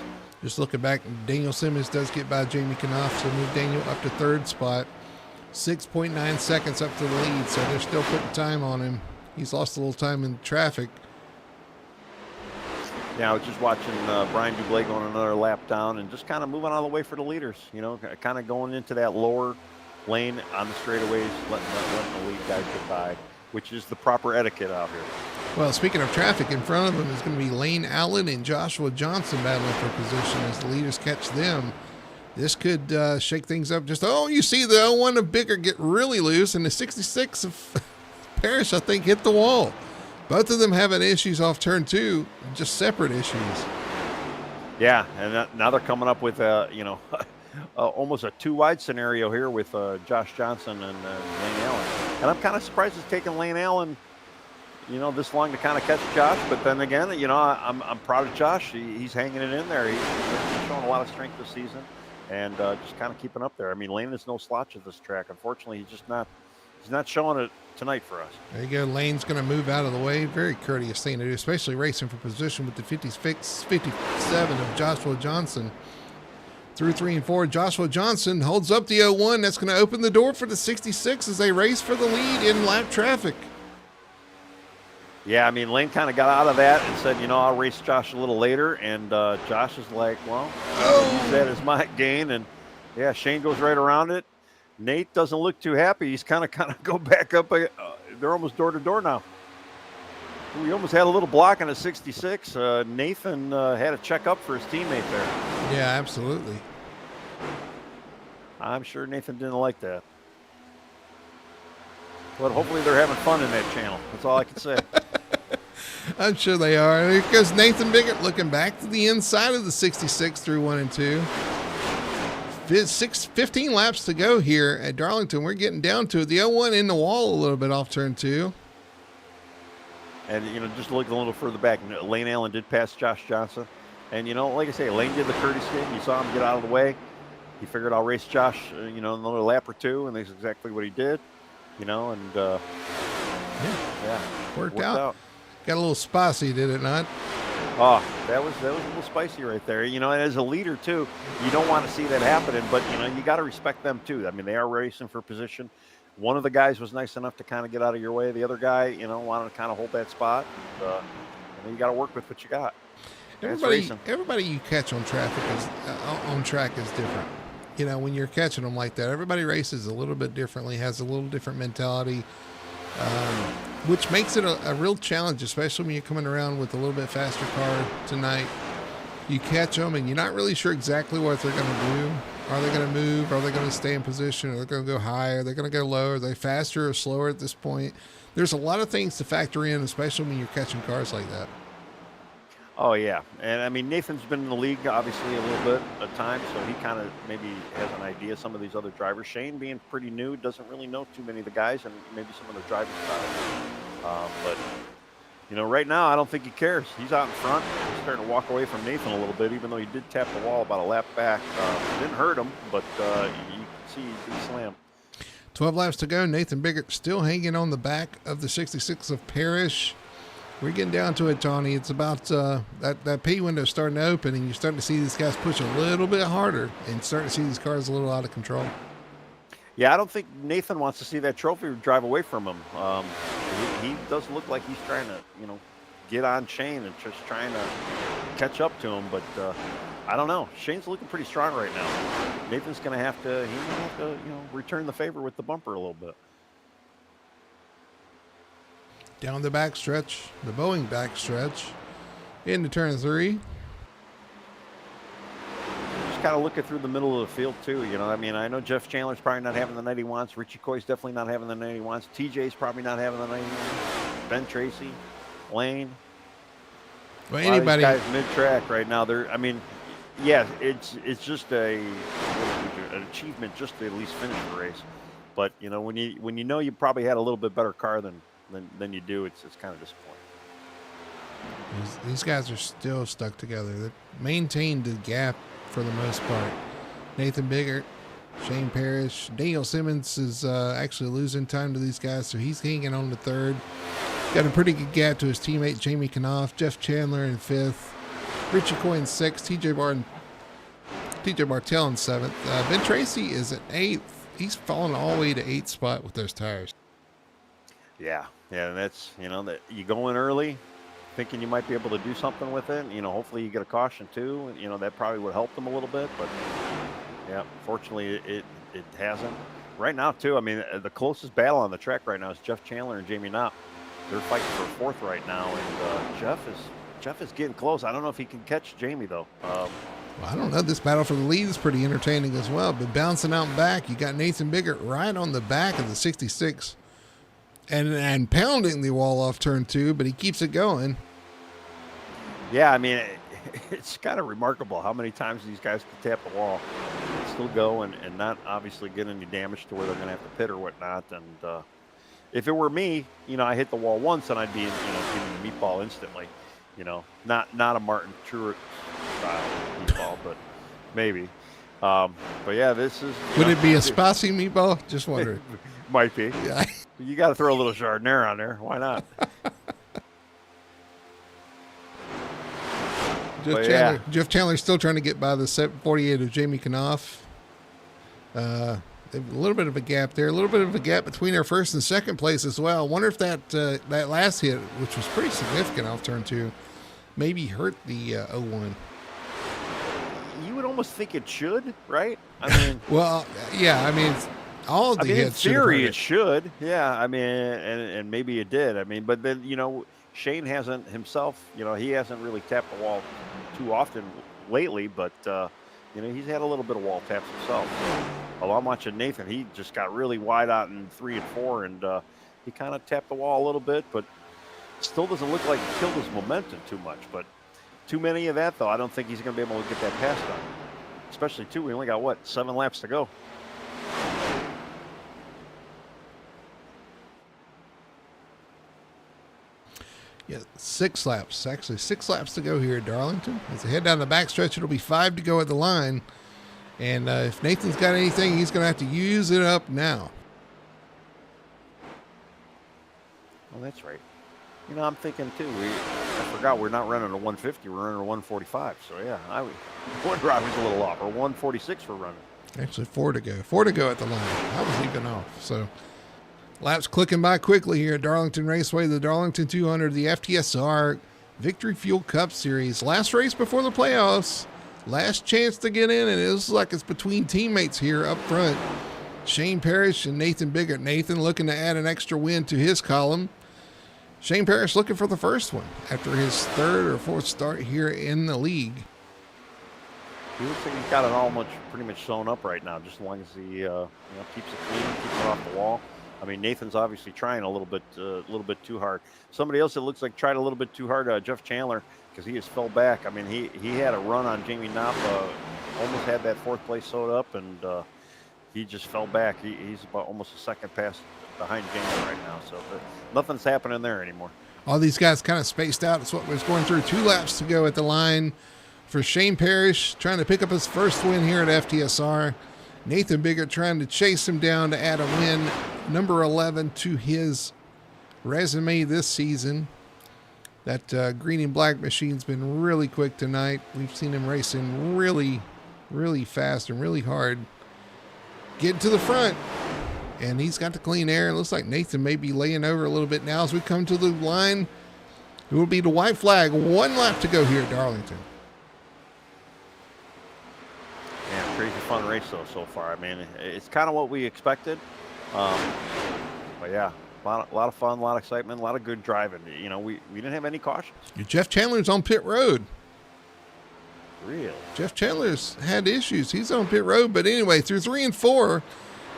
Just looking back, Daniel Simmons does get by Jamie Knopf, so move Daniel up to 3rd spot. 6.9 seconds up to the lead, so they're still putting time on him. He's lost a little time in traffic. Yeah, I was just watching Brian Dublé going another lap down and just kind of moving out of the way for the leaders, kind of going into that lower lane on the straightaways, letting the lead guys get by, which is the proper etiquette out here. Well, speaking of traffic, in front of them is going to be Lane Allen and Joshua Johnson battling for position as the leaders catch them. This could shake things up. You see the 01 of Bigger get really loose, and the 66 of Parrish, I think, hit the wall. Both of them having issues off turn 2, just separate issues. Yeah, and now they're coming up with almost a 2-wide scenario here with Josh Johnson and Lane Allen. And I'm kind of surprised it's taken Lane Allen, this long to kind of catch Josh. But then again, I'm proud of Josh. He's hanging it in there. He's shown a lot of strength this season and just kind of keeping up there. I mean, Lane is no slouch at this track. Unfortunately, he's not showing it tonight for us. There you go. Lane's going to move out of the way. Very courteous thing to do, especially racing for position with the 57 of Joshua Johnson. Through 3 and 4, Joshua Johnson holds up the 01. That's going to open the door for the 66 as they race for the lead in lap traffic. Yeah, I mean, Lane kind of got out of that and said, I'll race Josh a little later. And Josh is like, well, use that as my gain. And, yeah, Shane goes right around it. Nate doesn't look too happy. He's kind of go back up. They're almost door to door now. We almost had a little block on a 66. Nathan had to check up for his teammate there. Yeah, absolutely. I'm sure Nathan didn't like that. But hopefully they're having fun in that channel. That's all I can say. I'm sure they are. Here goes Nathan Biggett looking back to the inside of the 66 through 1 and 2. 15 laps to go here at Darlington. We're getting down to it. The 01 in the wall a little bit off turn 2. And, just looking a little further back, Lane Allen did pass Josh Johnson. And, like I say, Lane did the courtesy thing. You saw him get out of the way. He figured I'll race Josh, another lap or 2, and that's exactly what he did. Yeah, worked out. Got a little spicy, did it not? Oh, that was a little spicy right there. And as a leader, too, you don't want to see that happening, but, you got to respect them, too. I mean, they are racing for position. One of the guys was nice enough to kind of get out of your way. The other guy, wanted to kind of hold that spot. And you got to work with what you got. Everybody you catch on track is different. When you're catching them like that, everybody races a little bit differently, has a little different mentality, which makes it a real challenge, especially when you're coming around with a little bit faster car tonight. You catch them and you're not really sure exactly what they're going to do. Are they going to move? Are they going to stay in position? Are they going to go high? Are they going to go low? Are they faster or slower at this point? There's a lot of things to factor in, especially when you're catching cars like that. Oh yeah, and I mean Nathan's been in the league obviously a little bit at times, so he kind of maybe has an idea of some of these other drivers. Shane being pretty new doesn't really know too many of the guys and maybe some of the driving styles. But you know, right now I don't think he cares. He's out in front. He's starting to walk away from Nathan a little bit, even though he did tap the wall about a lap back. It didn't hurt him, but you can see he did slam. 12 laps to go. Nathan Biggert still hanging on the back of the 66 of Parrish. We're getting down to it, Tawny. It's about that pay window starting to open, and you're starting to see these guys push a little bit harder and starting to see these cars a little out of control. Yeah, I don't think Nathan wants to see that trophy drive away from him. He does look like he's trying to, you know, get on Shane and just trying to catch up to him. But I don't know. Shane's looking pretty strong right now. Nathan's going to have to, you know, return the favor with the bumper a little bit. Down the backstretch, the Boeing backstretch, into turn 3. Just kind of looking through the middle of the field too. You know, I mean, I know Jeff Chandler's probably not having the night he wants. Richie Coy's definitely not having the night he wants. TJ's probably not having the night he wants. Ben Tracy, Lane. Well, anybody guys mid-track right now. They're, I mean, yeah, it's just an achievement just to at least finish the race. But you know, when you know you probably had a little bit better car than you do, it's kind of disappointing. These guys are still stuck together. They've maintained the gap for the most part. Nathan Biggert, Shane Parrish, Daniel Simmons is actually losing time to these guys, so he's hanging on to third. Got a pretty good gap to his teammate Jamie Knopf, Jeff Chandler in fifth, Richie Coy in sixth, TJ Bartell in seventh. Ben Tracy is at eighth. He's fallen all the way to eighth spot with those tires. Yeah, and that's, you know, that you go in early thinking you might be able to do something with it. You know, hopefully you get a caution too. You know, that probably would help them a little bit, but yeah, fortunately it hasn't. Right now too, I mean, the closest battle on the track right now is Jeff Chandler and Jamie Knopp. They're fighting for fourth right now, and Jeff is getting close. I don't know if he can catch Jamie though. Well, I don't know. This battle for the lead is pretty entertaining as well, but bouncing out and back, you got Nathan Biggert right on the back of the 66. And pounding the wall off turn 2, but he keeps it going. Yeah, I mean, it's kind of remarkable how many times these guys can tap the wall, still go, and not obviously get any damage to where they're going to have to pit or whatnot. And if it were me, you know, I hit the wall once and I'd be, you know, getting the meatball instantly. You know, not a Martin Truex style meatball, but maybe. But yeah, this is. Would it be a spicy meatball? Just wondering. Might be. Yeah. You got to throw a little Chardonnay on there. Why not? Jeff Chandler's still trying to get by the 748 of Jamie Knopf. A little bit of a gap there. A little bit of a gap between our first and second place as well. I wonder if that last hit, which was pretty significant off turn 2, maybe hurt the 01. You would almost think it should, right? I mean, well, yeah. I mean, all of the hits. In theory, it should. Yeah. I mean, and maybe it did. I mean, but then, you know, Shane hasn't himself. You know, he hasn't really tapped the wall too often lately. But you know, he's had a little bit of wall taps himself. While I'm watching Nathan, he just got really wide out in 3 and 4, and he kind of tapped the wall a little bit, but still doesn't look like he killed his momentum too much. But too many of that, though, I don't think he's going to be able to get that pass done. Especially, too, we only got, 7 laps to go. Yeah, 6 laps. Actually, 6 laps to go here at Darlington. As they head down the backstretch, it'll be 5 to go at the line. And if Nathan's got anything, he's going to have to use it up now. Well, that's right. You know, I'm thinking, too, I forgot we're not running a 150. We're running a 145. So, yeah, I wonder I was a little off. Or 146 we're running. Actually, 4 to go. 4 to go at the line. I was even off. So, laps clicking by quickly here at Darlington Raceway. The Darlington 200, the FTSR Victory Fuel Cup Series. Last race before the playoffs. Last chance to get in, and it looks like it's between teammates here up front. Shane Parrish and Nathan Biggert. Nathan looking to add an extra win to his column. Shane Parrish looking for the first one after his 3rd or 4th start here in the league. He looks like he's got it all pretty much sewn up right now, just as long as he keeps it clean, keeps it off the wall. I mean, Nathan's obviously trying a little bit too hard. Somebody else that looks like tried a little bit too hard, Jeff Chandler, because he just fell back. I mean, he had a run on Jamie Knopp, almost had that fourth place sewed up, and he just fell back. He's about almost a second pass behind Jamie right now, so nothing's happening there anymore. All these guys kind of spaced out. It's what was going through. 2 laps to go at the line for Shane Parrish, trying to pick up his first win here at FTSR. Nathan Biggert trying to chase him down to add a win, number 11 to his resume this season. That green and black machine's been really quick tonight. We've seen him racing really, really fast and really hard. Getting to the front, and he's got the clean air. It looks like Nathan may be laying over a little bit now as we come to the line. It will be the white flag. 1 lap to go here at Darlington. Yeah, crazy fun race though so far. I mean, it's kind of what we expected. But yeah, a lot of fun, a lot of excitement, a lot of good driving. You know, we didn't have any cautions. Jeff Chandler's on pit road. Really? Jeff Chandler's had issues. He's on pit road. But anyway, through 3 and 4,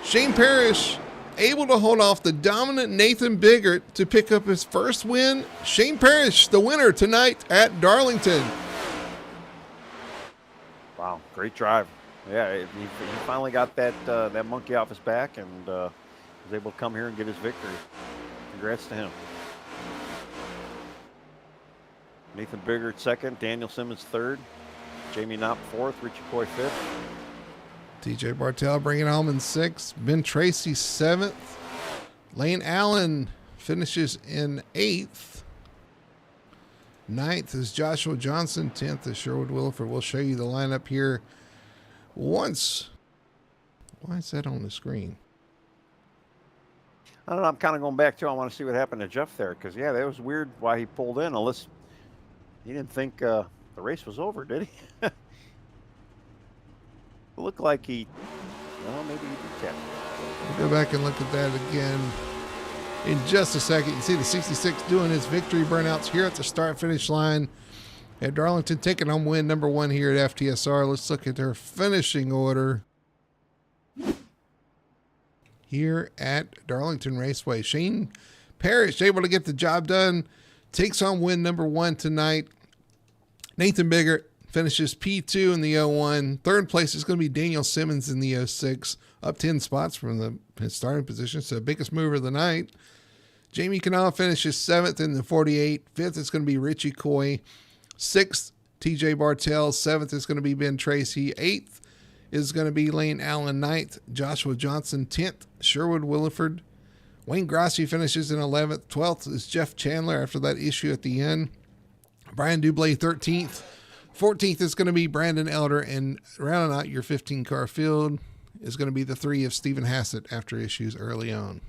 Shane Parrish able to hold off the dominant Nathan Biggert to pick up his first win. Shane Parrish, the winner tonight at Darlington. Wow, great drive. Yeah, he finally got that monkey off his back and was able to come here and get his victory. Congrats to him. Nathan Biggert second, Daniel Simmons third, Jamie Knopp fourth, Richie Coy fifth. TJ Bartell bringing home in 6th. Ben Tracy 7th. Lane Allen finishes in 8th. 9th is Joshua Johnson. 10th is Sherwood Williford. We'll show you the lineup here once. Why is that on the screen? I don't know. I'm kind of going back to. I want to see what happened to Jeff there because yeah, that was weird why he pulled in. Unless he didn't think the race was over, did he? It looked like he. Well, maybe he did tap. We'll go back and look at that again in just a second. You can see the 66 doing his victory burnouts here at the start-finish line at Darlington, taking home win number 1 here at FTSR. Let's look at their finishing order here at Darlington Raceway. Shane Parrish able to get the job done, takes home win number 1 tonight. Nathan Biggert finishes P2 in the 01. 3rd place is going to be Daniel Simmons in the 06, up 10 spots from his starting position, so biggest mover of the night. Jamie Canal finishes 7th in the 48. 5th is going to be Richie Coy. 6th, TJ Bartell. 7th is going to be Ben Tracy. 8th is going to be Lane Allen. 9th, Joshua Johnson. 10th, Sherwood Williford. Wayne Grassi finishes in 11th. 12th is Jeff Chandler after that issue at the end. Brian Dublé 13th. 14th is going to be Brandon Elder, and rounding out your 15-car field is going to be the 3 of Stephen Hassett after issues early on.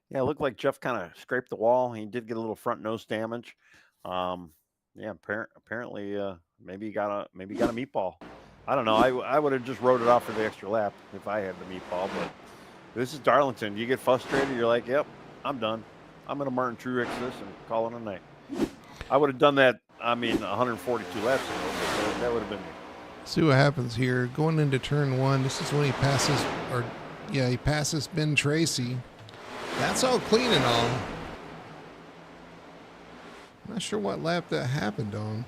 Yeah, it looked like Jeff kind of scraped the wall. He did get a little front nose damage. Yeah, apparently, maybe he got a meatball. I don't know. I would have just rode it off for the extra lap if I had the meatball. But this is Darlington. You get frustrated. You're like, yep, I'm done. I'm going to Martin Truex this and call it a night. I would have done that. 142 laps ago. But that would have been me. See what happens here. Going into turn 1, this is when he passes, he passes Ben Tracy. That's all clean and all. I'm not sure what lap that happened on.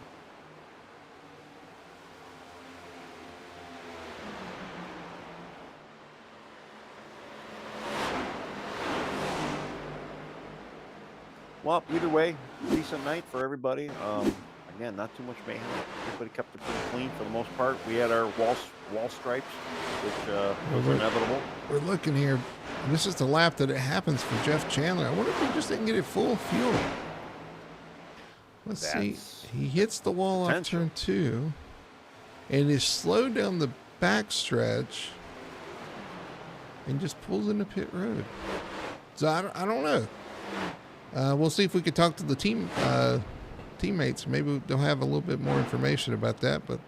Well, either way, decent night for everybody. Again, not too much mayhem. Everybody kept it pretty clean for the most part. We had our wall stripes, which was inevitable. We're looking here. This is the lap that it happens for Jeff Chandler. I wonder if he just didn't get it full fuel. Let's see. He hits the wall off turn 2 and is slowed down the backstretch and just pulls into pit road. So I don't know. We'll see if we can talk to the teammates. Maybe they'll have a little bit more information about that. But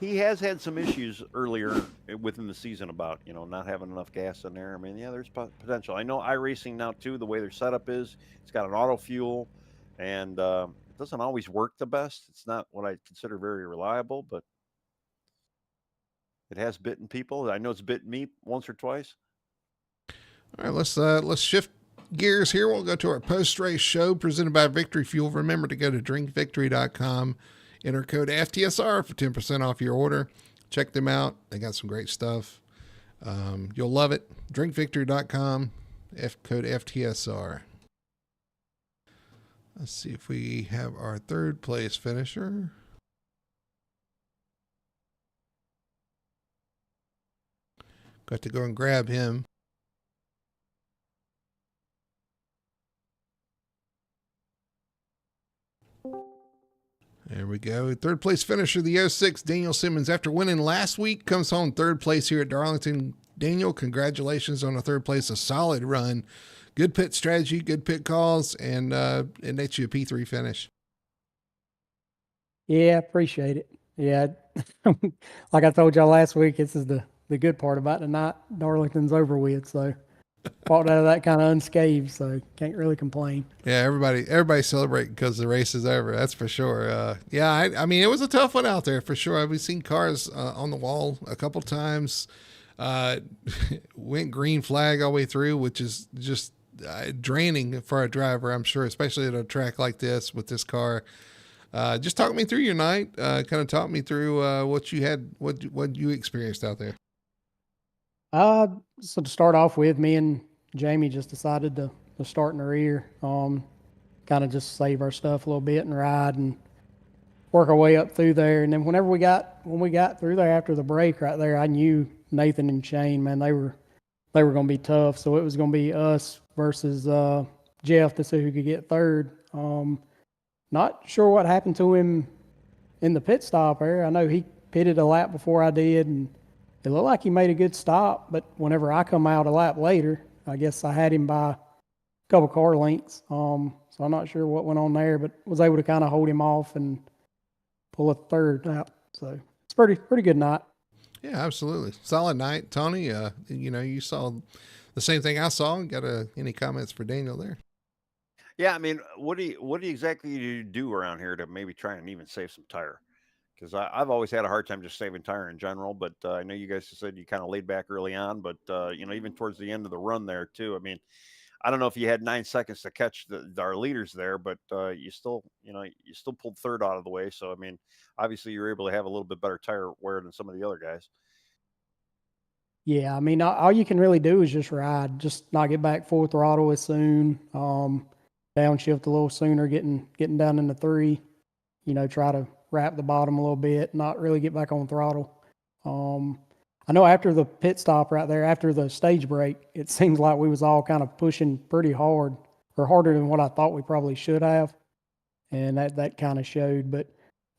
he has had some issues earlier within the season about not having enough gas in there. I mean, yeah, there's potential. I know iRacing now too. The way their setup is, it's got an auto fuel, and it doesn't always work the best. It's not what I consider very reliable, but it has bitten people. I know it's bitten me once or twice. All right, let's shift gears here. We'll go to our post-race show presented by Victory Fuel. Remember to go to drinkvictory.com, enter code FTSR for 10% off your order. Check them out. They got some great stuff. You'll love it. drinkvictory.com, code FTSR. Let's see if we have our third place finisher. Got to go and grab him. There we go. Third place finisher, the 06, Daniel Simmons. After winning last week, comes home third place here at Darlington. Daniel, congratulations on a third place. A solid run. Good pit strategy, good pit calls, and it nets you a P3 finish. Yeah, appreciate it. Yeah, like I told y'all last week, this is the good part about tonight. Darlington's over with, so walked out of that kind of unscathed, so can't really complain. Yeah, everybody celebrating because the race is over. That's for sure. I mean, it was a tough one out there for sure. We've seen cars on the wall a couple times. Went green flag all the way through, which is just draining for a driver, I'm sure, especially at a track like this with this car. Just talk me through your night. Kind of talk me through what you had, what you experienced out there. So to start off with, me and Jamie just decided to start in the rear, kind of just save our stuff a little bit and ride and work our way up through there. And then when we got through there after the break right there, I knew Nathan and Shane, man, they were going to be tough. So it was going to be us versus Jeff to see who could get third. Not sure what happened to him in the pit stop there. I know he pitted a lap before I did, and it looked like he made a good stop. But whenever I come out a lap later, I guess I had him by a couple car lengths. So I'm not sure what went on there, but was able to kind of hold him off and pull a third out. So it's pretty good night. Yeah, absolutely. Solid night. Tony, you saw the same thing I saw. Got any comments for Daniel there? Yeah, I mean, what do you exactly do around here to maybe try and even save some tire? Because I've always had a hard time just saving tire in general. But I know you guys said you kind of laid back early on, but even towards the end of the run there too. I mean, I don't know if you had 9 seconds to catch our leaders there, but you still pulled third out of the way. So I mean, obviously you're able to have a little bit better tire wear than some of the other guys. Yeah, I mean, all you can really do is just ride, just not get back full throttle as soon. Downshift a little sooner, getting down into 3. Try to wrap the bottom a little bit, not really get back on throttle. I know after the pit stop right there, after the stage break, it seems like we was all kind of pushing pretty hard, or harder than what I thought we probably should have, and that kind of showed. But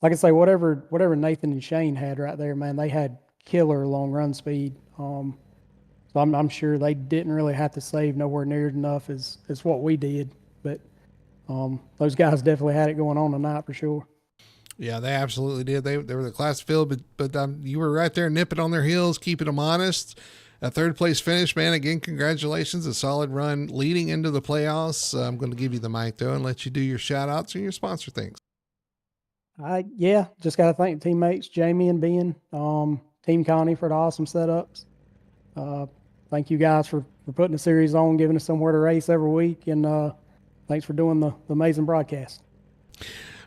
like I say, whatever Nathan and Shane had right there, man, they had killer long run speed. So I'm sure they didn't really have to save nowhere near enough as what we did. But those guys definitely had it going on tonight for sure. Yeah, they absolutely did. They were the class field, but you were right there nipping on their heels, keeping them honest. A third place finish, man. Again, congratulations. A solid run leading into the playoffs. I'm going to give you the mic, though, and let you do your shout outs and your sponsor things. Just got to thank teammates, Jamie and Ben, Team Connie for the awesome setups. Thank you guys for putting the series on, giving us somewhere to race every week, and thanks for doing the amazing broadcast.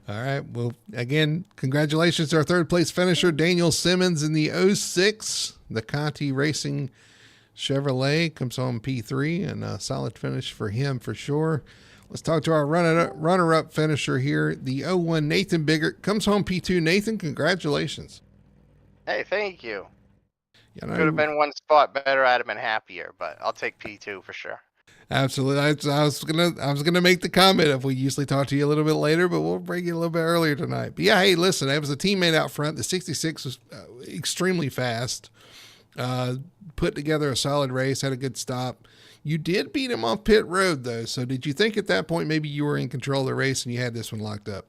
All right. Well, again, congratulations to our third place finisher, Daniel Simmons in the 06. The Conti Racing Chevrolet comes home P3, and a solid finish for him for sure. Let's talk to our runner-up finisher here, the 01 Nathan Biggert comes home P2. Nathan, congratulations. Hey, thank you. Could have been one spot better. I'd have been happier, but I'll take P2 for sure. Absolutely. I was gonna make the comment if we usually talk to you a little bit later, but we'll bring you a little bit earlier tonight. But yeah, hey, listen, it was a teammate out front. The 66 was extremely fast. Put together a solid race, had a good stop. You did beat him off pit road though. So did you think at that point maybe you were in control of the race and you had this one locked up?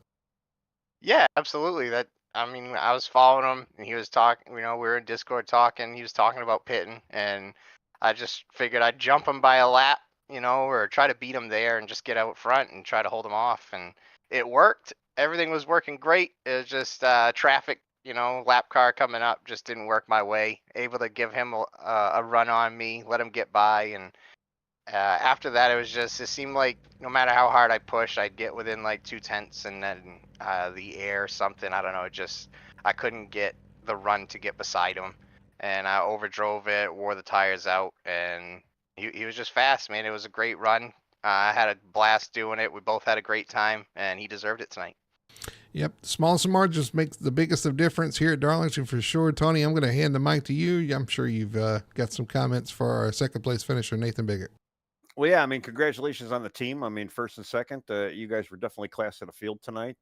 Yeah, absolutely. I was following him and he was talking, we were in Discord talking, he was talking about pitting, and I just figured I'd jump him by a lap, or try to beat him there and just get out front and try to hold him off. And it worked. everything was working great. It was just traffic, lap car coming up just didn't work my way. Able to give him a run on me, let him get by, and after that, it seemed like no matter how hard I pushed, I'd get within like 2/10, and then the air something, I don't know, I couldn't get the run to get beside him, and I overdrove it, wore the tires out, and he was just fast, man. It was a great run. I had a blast doing it. We both had a great time, and he deserved it tonight. Yep. The smallest margins makes the biggest of difference here at Darlington for sure. Tony, I'm going to hand the mic to you. I'm sure you've got some comments for our second place finisher, Nathan Biggett. Well, yeah, I mean, congratulations on the team. I mean, first and second, you guys were definitely class of the field tonight.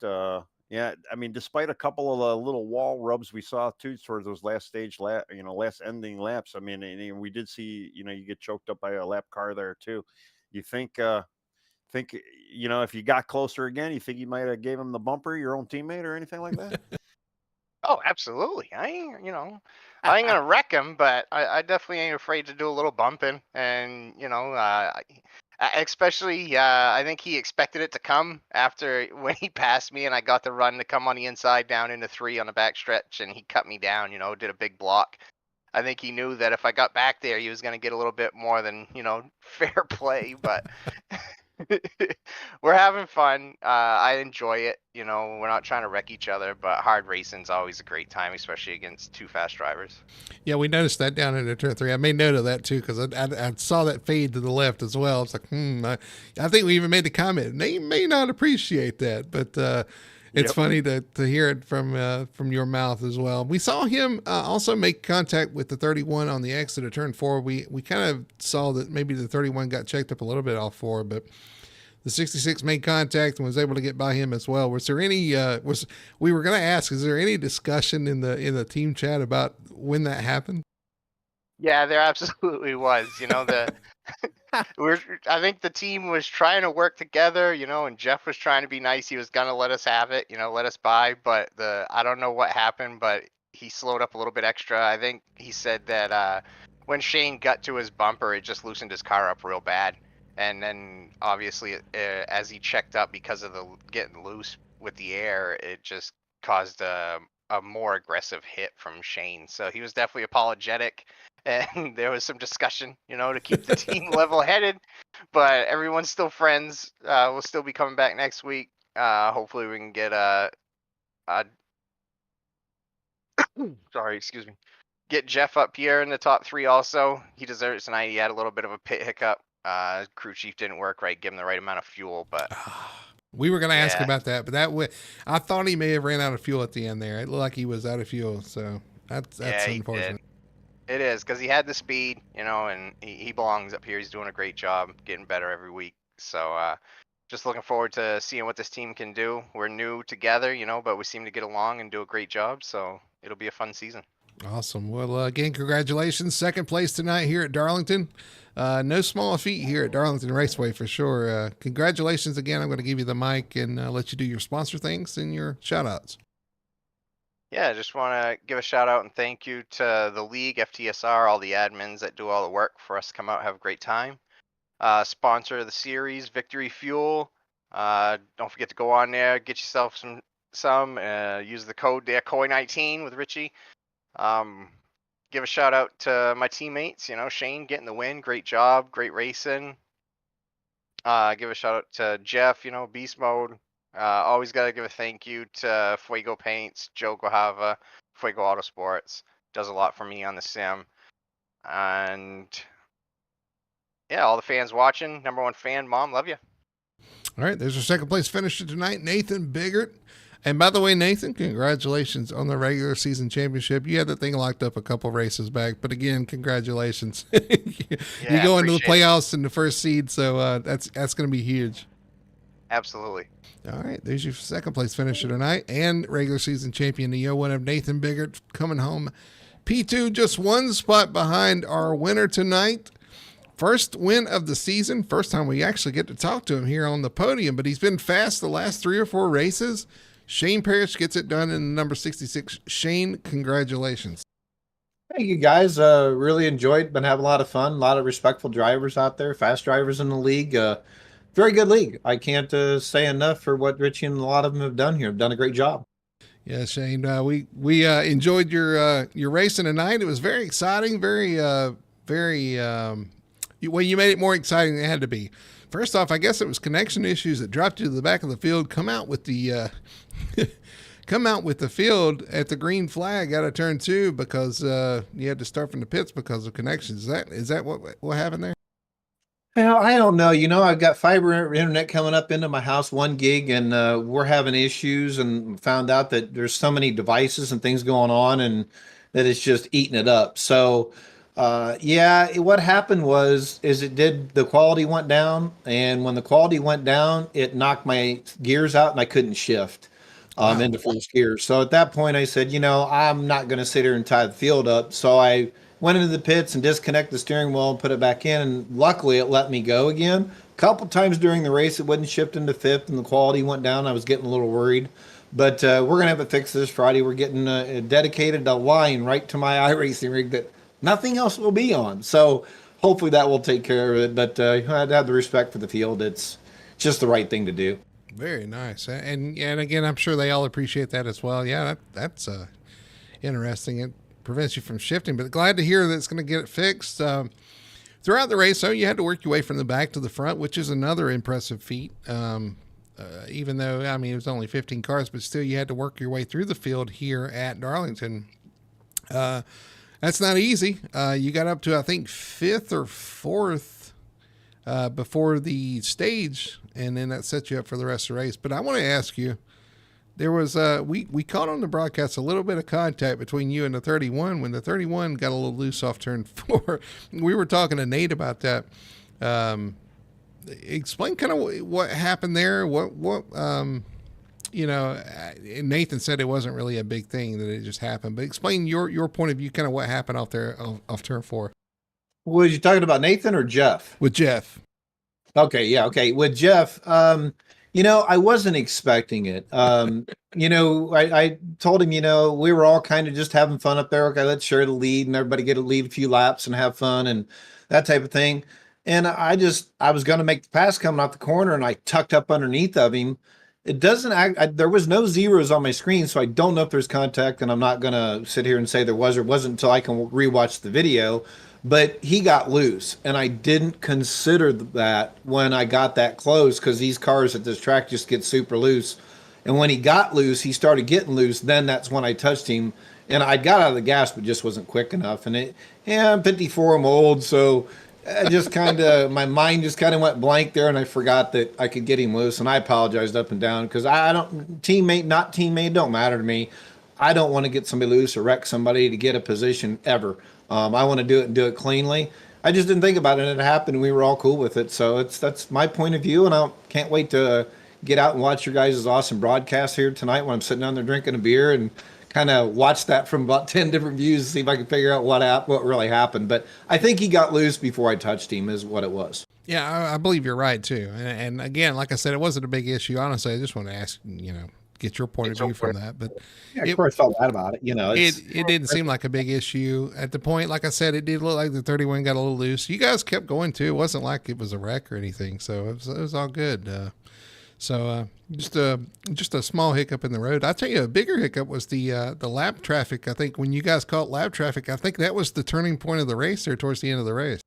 Yeah, I mean, despite a couple of little wall rubs we saw too towards those last ending laps. I mean, and we did see, you get choked up by a lap car there too. You think, if you got closer again, you think you might have gave him the bumper, your own teammate, or anything like that? Oh, absolutely. I ain't gonna wreck him, but I definitely ain't afraid to do a little bumping, and especially I think he expected it to come after when he passed me, and I got the run to come on the inside down into 3 on the back stretch, and he cut me down. Did a big block. I think he knew that if I got back there, he was gonna get a little bit more than fair play, but. We're having fun. I enjoy it. We're not trying to wreck each other, but hard racing's always a great time, especially against 2 fast drivers. Yeah, we noticed that down in turn 3. I made note of that too because I saw that fade to the left as well. It's like, I think we even made the comment. They may not appreciate that, but it's funny to hear it from your mouth as well. We saw him also make contact with the 31 on the exit of turn 4. We kind of saw that maybe the 31 got checked up a little bit off 4, but the 66 made contact and was able to get by him as well. Was there any? We were going to ask, is there any discussion in the team chat about when that happened? Yeah, there absolutely was. I think the team was trying to work together, and Jeff was trying to be nice. He was gonna let us have it, let us by, but I don't know what happened, but he slowed up a little bit extra. I think he said that when Shane got to his bumper, it just loosened his car up real bad, and then obviously as he checked up because of the getting loose with the air, it just caused a more aggressive hit from Shane. So he was definitely apologetic. And there was some discussion, to keep the team level-headed, but everyone's still friends. We'll still be coming back next week. Hopefully we can get get Jeff up here in the top 3 also. He deserves it tonight. He had a little bit of a pit hiccup. Crew chief didn't work right, give him the right amount of fuel, but we were going to ask about that, but I thought he may have ran out of fuel at the end there. It looked like he was out of fuel, so that's unfortunate. It is, because he had the speed, and he belongs up here. He's doing a great job, getting better every week. So just looking forward to seeing what this team can do. We're new together, but we seem to get along and do a great job. So it'll be a fun season. Awesome. Well, again, congratulations. Second place tonight here at Darlington. No small feat here at Darlington Raceway for sure. Congratulations again. I'm going to give you the mic and let you do your sponsor things and your shout outs. Yeah, I just want to give a shout out and thank you to the league, FTSR, all the admins that do all the work for us to come out, have a great time. Sponsor of the series, Victory Fuel. Don't forget to go on there, get yourself some. Use the code there, KOI19 with Richie. Give a shout out to my teammates. Shane getting the win, great job, great racing. Give a shout out to Jeff. Beast Mode. Always got to give a thank you to Fuego Paints, Joe Guajava, Fuego Autosports. Does a lot for me on the sim. And yeah, all the fans watching, number 1 fan, Mom, love you. All right, there's our second place finisher tonight, Nathan Biggert. And by the way, Nathan, congratulations on the regular season championship. You had that thing locked up a couple races back, but again, congratulations. You go into the playoffs in the first seed, so that's going to be huge. Absolutely. All right, there's your second place finisher tonight and regular season champion, the 01 of Nathan Biggert, coming home P2, just 1 spot behind our winner tonight. First win of the season, first time we actually get to talk to him here on the podium, but he's been fast the last 3 or 4 races. Shane Parrish gets it done in number 66. Shane, congratulations. Thank you, guys. Really enjoyed, been having a lot of fun, a lot of respectful drivers out there, fast drivers in the league. very good league. I can't say enough for what Richie and a lot of them have done here. Have done a great job. Yeah, Shane. We enjoyed your racing tonight. It was very exciting. Very. Well, you made it more exciting than it had to be. First off, I guess it was connection issues that dropped you to the back of the field. Come out with the field at the green flag out of turn 2 because you had to start from the pits because of connections. Is that what happened there? Well, I don't know. I've got fiber internet coming up into my house, 1 gig, and we're having issues and found out that there's so many devices and things going on and that it's just eating it up. So, what happened is the quality went down. And when the quality went down, it knocked my gears out and I couldn't shift into first gear. So at that point I said, I'm not going to sit here and tie the field up. So I went into the pits and disconnected the steering wheel and put it back in, and luckily it let me go again. A couple times during the race it wouldn't shift into fifth and the quality went down. I was getting a little worried, but we're going to have it fixed this Friday. We're getting dedicated a line right to my iRacing rig that nothing else will be on, so hopefully that will take care of it. But I had to have the respect for the field. It's just the right thing to do. Very nice. And again, I'm sure they all appreciate that as well. Yeah, that's interesting. It prevents you from shifting, but glad to hear that it's going to get it fixed. Throughout the race, though, you had to work your way from the back to the front, which is another impressive feat. Even though, it was only 15 cars, but still you had to work your way through the field here at Darlington. That's not easy. You got up to, I think, 5th or 4th before the stage, and then that set you up for the rest of the race. But I want to ask you, there was we caught on the broadcast a little bit of contact between you and the 31 when the 31 got a little loose off turn 4. We were talking to Nate about that. Explain kind of what happened there. Nathan said it wasn't really a big thing, that it just happened. But explain your point of view, kind of what happened off there off turn 4. Was you talking about Nathan or Jeff? With Jeff. Okay, yeah, okay. With Jeff, I wasn't expecting it. I told him, we were all kind of just having fun up there. Okay, let's share the lead and everybody get to lead a few laps and have fun and that type of thing. And I was going to make the pass coming off the corner, and I tucked up underneath of him. It doesn't there was no zeros on my screen, so I don't know if there's contact, and I'm not going to sit here and say there was or wasn't until I can rewatch the video. But he got loose, and I didn't consider that when I got that close, because these cars at this track just get super loose. And when he got loose, he started getting loose. Then that's when I touched him, and I got out of the gas, but just wasn't quick enough. And I'm 54, I'm old, so I just kind of, my mind just kind of went blank there, and I forgot that I could get him loose. And I apologized up and down, because I don't, teammate, not teammate, don't matter to me. I don't want to get somebody loose or wreck somebody to get a position ever. I want to do it and do it cleanly. I just didn't think about it, and it happened. We were all cool with it. So that's my point of view, and I can't wait to get out and watch your guys' awesome broadcast here tonight when I'm sitting down there drinking a beer and kind of watch that from about 10 different views to see if I can figure out what really happened. But I think he got loose before I touched him is what it was. Yeah, I believe you're right, too. And again, like I said, it wasn't a big issue. Honestly, I just want to ask, get your point of view from that. But yeah, of course, felt bad about it. It didn't seem like a big issue at the point. Like I said, it did look like the 31 got a little loose. You guys kept going too. It wasn't like it was a wreck or anything. So it was all good. Just a small hiccup in the road. I'll tell you, a bigger hiccup was the lap traffic. I think when you guys caught lap traffic, I think that was the turning point of the race there towards the end of the race.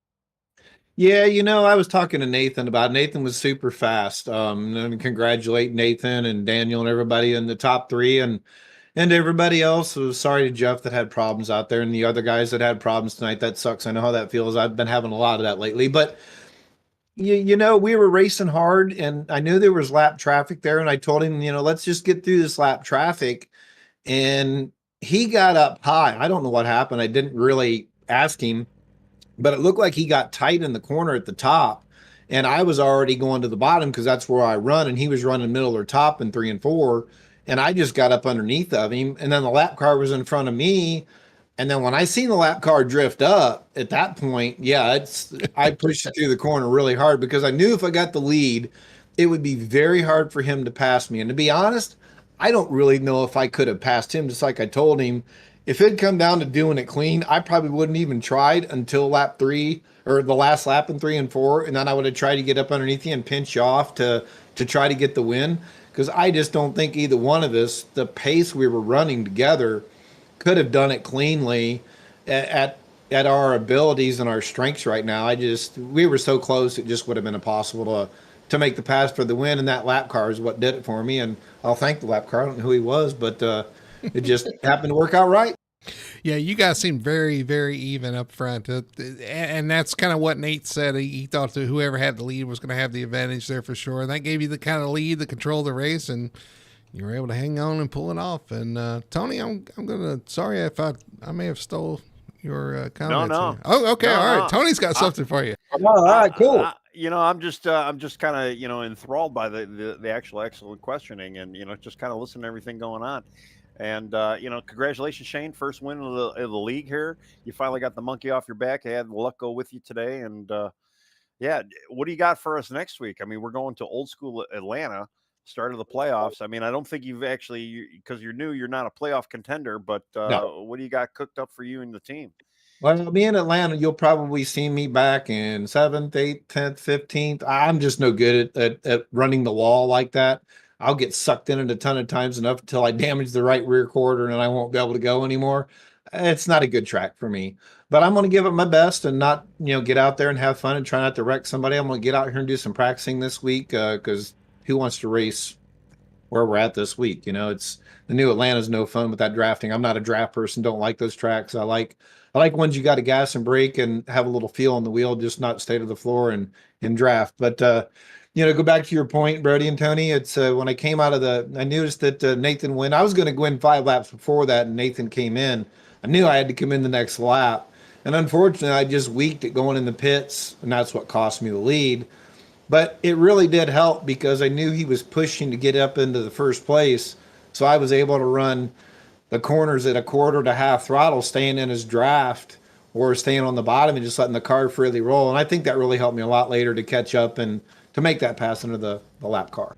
Yeah, I was talking to Nathan about it. Nathan was super fast. And congratulate Nathan and Daniel and everybody in the top 3 and everybody else. I was sorry to Jeff that had problems out there and the other guys that had problems tonight. That sucks. I know how that feels. I've been having a lot of that lately. But we were racing hard, and I knew there was lap traffic there, and I told him, let's just get through this lap traffic. And he got up high. I don't know what happened. I didn't really ask him. But it looked like he got tight in the corner at the top, and I was already going to the bottom because that's where I run, and he was running middle or top in 3 and 4, and I just got up underneath of him, and then the lap car was in front of me, and then when I seen the lap car drift up, at that point, I pushed it through the corner really hard because I knew if I got the lead, it would be very hard for him to pass me. And to be honest, I don't really know if I could have passed him, just like I told him. if it'd come down to doing it clean, I probably wouldn't even tried until lap 3 or the last lap in 3 and 4, and then I would have tried to get up underneath you and pinch you off to try to get the win. Because I just don't think either one of us, the pace we were running together, could have done it cleanly at our abilities and our strengths right now. We were so close, it just would have been impossible to make the pass for the win. And that lap car is what did it for me. And I'll thank the lap car. I don't know who he was, but it just happened to work out right. Yeah, you guys seem very, very even up front. And that's kind of what Nate said. He thought that whoever had the lead was going to have the advantage there for sure. And that gave you the kind of lead, the control of the race, and you were able to hang on and pull it off. And Tony, I'm going to, sorry if I may have stole your comments. No. Here. Oh, okay. No, all right. no. Tony's got something for you. All right, cool. I'm just kind of, enthralled by the actual excellent questioning and, just kind of listening to everything going on. And, congratulations, Shane. First win of the league here. You finally got the monkey off your back. I had the luck go with you today. And, what do you got for us next week? I mean, we're going to old school Atlanta, start of the playoffs. I mean, I don't think you've actually, because you're new, you're not a playoff contender, but No. what do you got cooked up for you and the team? Well, me in Atlanta, you'll probably see me back in 7th, 8th, 10th, 15th. I'm just no good at running the wall like that. I'll get sucked in it a ton of times enough until I damage the right rear quarter and I won't be able to go anymore. It's not a good track for me, but I'm going to give it my best and not, get out there and have fun and try not to wreck somebody. I'm going to get out here and do some practicing this week because who wants to race where we're at this week? It's the new Atlanta's no fun with that drafting. I'm not a draft person. Don't like those tracks. I like ones you got to gas and brake and have a little feel on the wheel, just not stay to the floor and draft. But, go back to your point, Brody and Tony. It's when I came out of I noticed that Nathan went. I was going to win 5 laps before that, and Nathan came in. I knew I had to come in the next lap. And unfortunately, I just weaked it going in the pits, and that's what cost me the lead. But it really did help because I knew he was pushing to get up into the first place. So I was able to run the corners at a quarter to half throttle, staying in his draft or staying on the bottom and just letting the car freely roll. And I think that really helped me a lot later to catch up and to make that pass into the lap car.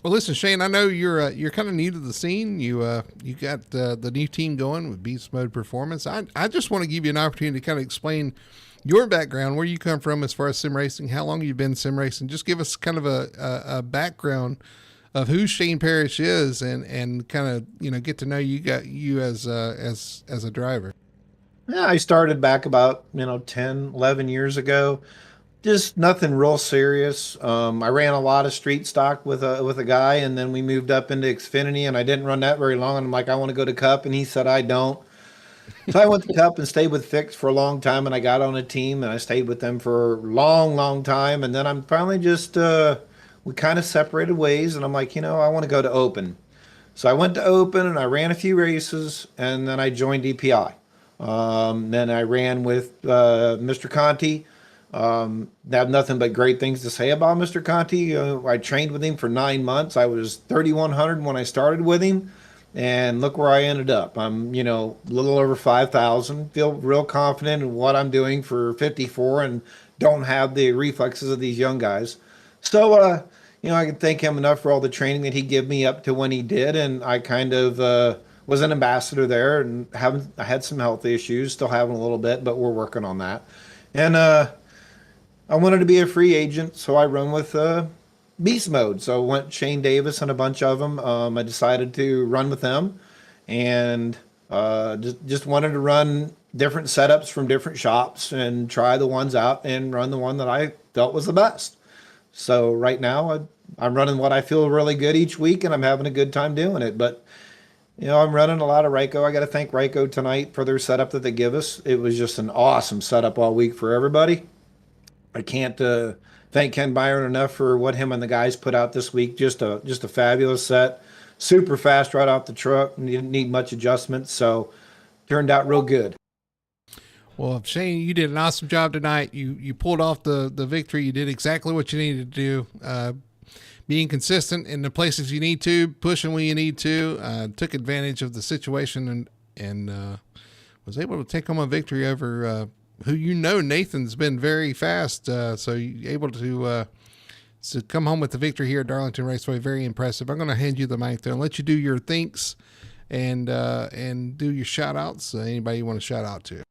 Well, listen, Shane, I know you're kind of new to the scene. You got the new team going with Beast Mode Performance. I just want to give you an opportunity to kind of explain your background, where you come from as far as sim racing, how long you've been sim racing. Just give us kind of a background of who Shane Parrish is and kind of, get to know you as a driver. Yeah, I started back about, 10, 11 years ago. Just nothing real serious. I ran a lot of street stock with a guy, and then we moved up into Xfinity, and I didn't run that very long. And I'm like, I want to go to Cup, and he said, I don't. So I went to Cup and stayed with Fix for a long time, and I got on a team, and I stayed with them for a long, long time. And then I'm finally just, we kind of separated ways, and I'm like, I want to go to Open. So I went to Open, and I ran a few races, and then I joined DPI. Then I ran with Mr. Conti. I have nothing but great things to say about Mr. Conti. I trained with him for 9 months. I was 3,100 when I started with him, and look where I ended up. I'm, a little over 5,000. Feel real confident in what I'm doing for 54, and don't have the reflexes of these young guys. So, I can thank him enough for all the training that he gave me up to when he did, and I kind of was an ambassador there, and I had some health issues, still having a little bit, but we're working on that. And I wanted to be a free agent, so I run with Beast Mode. So I went Shane Davis and a bunch of them. I decided to run with them, and just wanted to run different setups from different shops and try the ones out and run the one that I felt was the best. So right now I'm running what I feel really good each week, and I'm having a good time doing it. But I'm running a lot of Ryko. I got to thank Ryko tonight for their setup that they give us. It was just an awesome setup all week for everybody. I can't thank Ken Byron enough for what him and the guys put out this week. Just a fabulous set. Super fast right off the truck. Didn't need much adjustment, so turned out real good. Well, Shane, you did an awesome job tonight. You pulled off the victory. You did exactly what you needed to do. Being consistent in the places you need to, pushing when you need to, took advantage of the situation and was able to take home a victory over who Nathan's been very fast. So you're able to come home with the victory here at Darlington Raceway. Very impressive. I'm going to hand you the mic there and let you do your thanks and do your shout outs. Anybody you want to shout out to?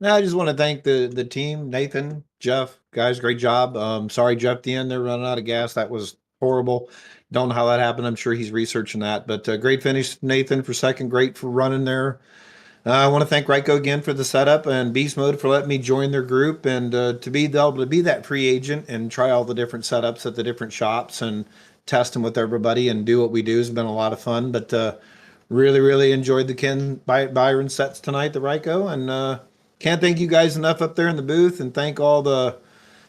No, I just want to thank the team, Nathan, Jeff, guys, great job. Sorry, Jeff, at the end they're running out of gas. That was horrible. Don't know how that happened. I'm sure he's researching that, but great finish, Nathan, for second. Great for running there. I want to thank Ryko again for the setup and Beast Mode for letting me join their group and to be able to be that free agent and try all the different setups at the different shops and test them with everybody and do what we do has been a lot of fun. But really, really enjoyed the Ken Byron sets tonight, the Ryko, and can't thank you guys enough up there in the booth, and thank all the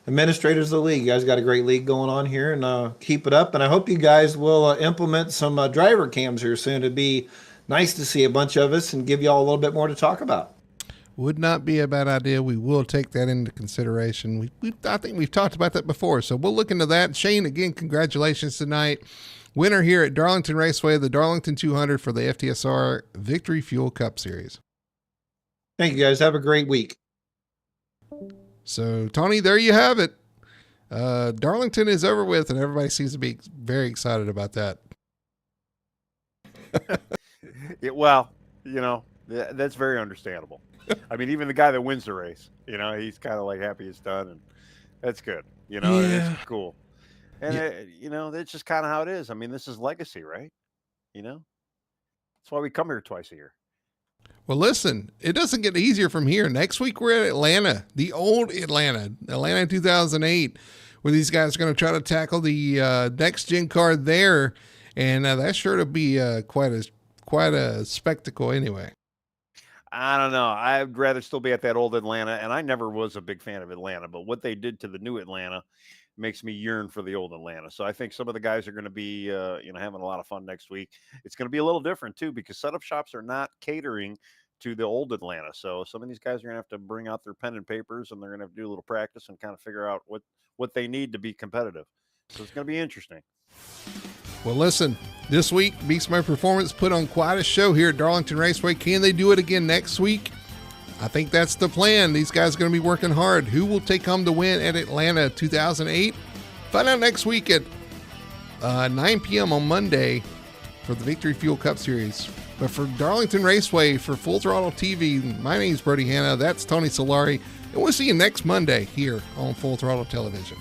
administrators of the league. You guys got a great league going on here, and keep it up. And I hope you guys will implement some driver cams here soon. It'd be nice to see a bunch of us and give you all a little bit more to talk about. Would not be a bad idea. We will take that into consideration. I think we've talked about that before, so we'll look into that. Shane, again, congratulations tonight. Winner here at Darlington Raceway, the Darlington 200 for the FTSR Victory Fuel Cup Series. Thank you, guys. Have a great week. So, Tony, there you have it. Darlington is over with, and everybody seems to be very excited about that. Well, that's very understandable. I mean, even the guy that wins the race, he's kind of like happy it's done, and that's good. Yeah. It's cool. And, that's just kind of how it is. I mean, this is legacy, right? That's why we come here twice a year. Well, listen, it doesn't get easier from here. Next week, we're at Atlanta, the old Atlanta 2008, where these guys are going to try to tackle the next-gen car there, and that's sure to be quite a spectacle anyway. I don't know. I'd rather still be at that old Atlanta, and I never was a big fan of Atlanta, but what they did to the new Atlanta makes me yearn for the old Atlanta. So I think some of the guys are going to be, having a lot of fun next week. It's going to be a little different too, because setup shops are not catering to the old Atlanta. So some of these guys are going to have to bring out their pen and papers, and they're going to have to do a little practice and kind of figure out what they need to be competitive. So it's going to be interesting. Well, listen, this week, Beast Mode Performance put on quite a show here at Darlington Raceway. Can they do it again next week? I think that's the plan. These guys are going to be working hard. Who will take home the win at Atlanta 2008? Find out next week at 9 p.m. on Monday for the Victory Fuel Cup Series. But for Darlington Raceway, for Full Throttle TV, my name is Brody Hanna. That's Tony Solari. And we'll see you next Monday here on Full Throttle Television.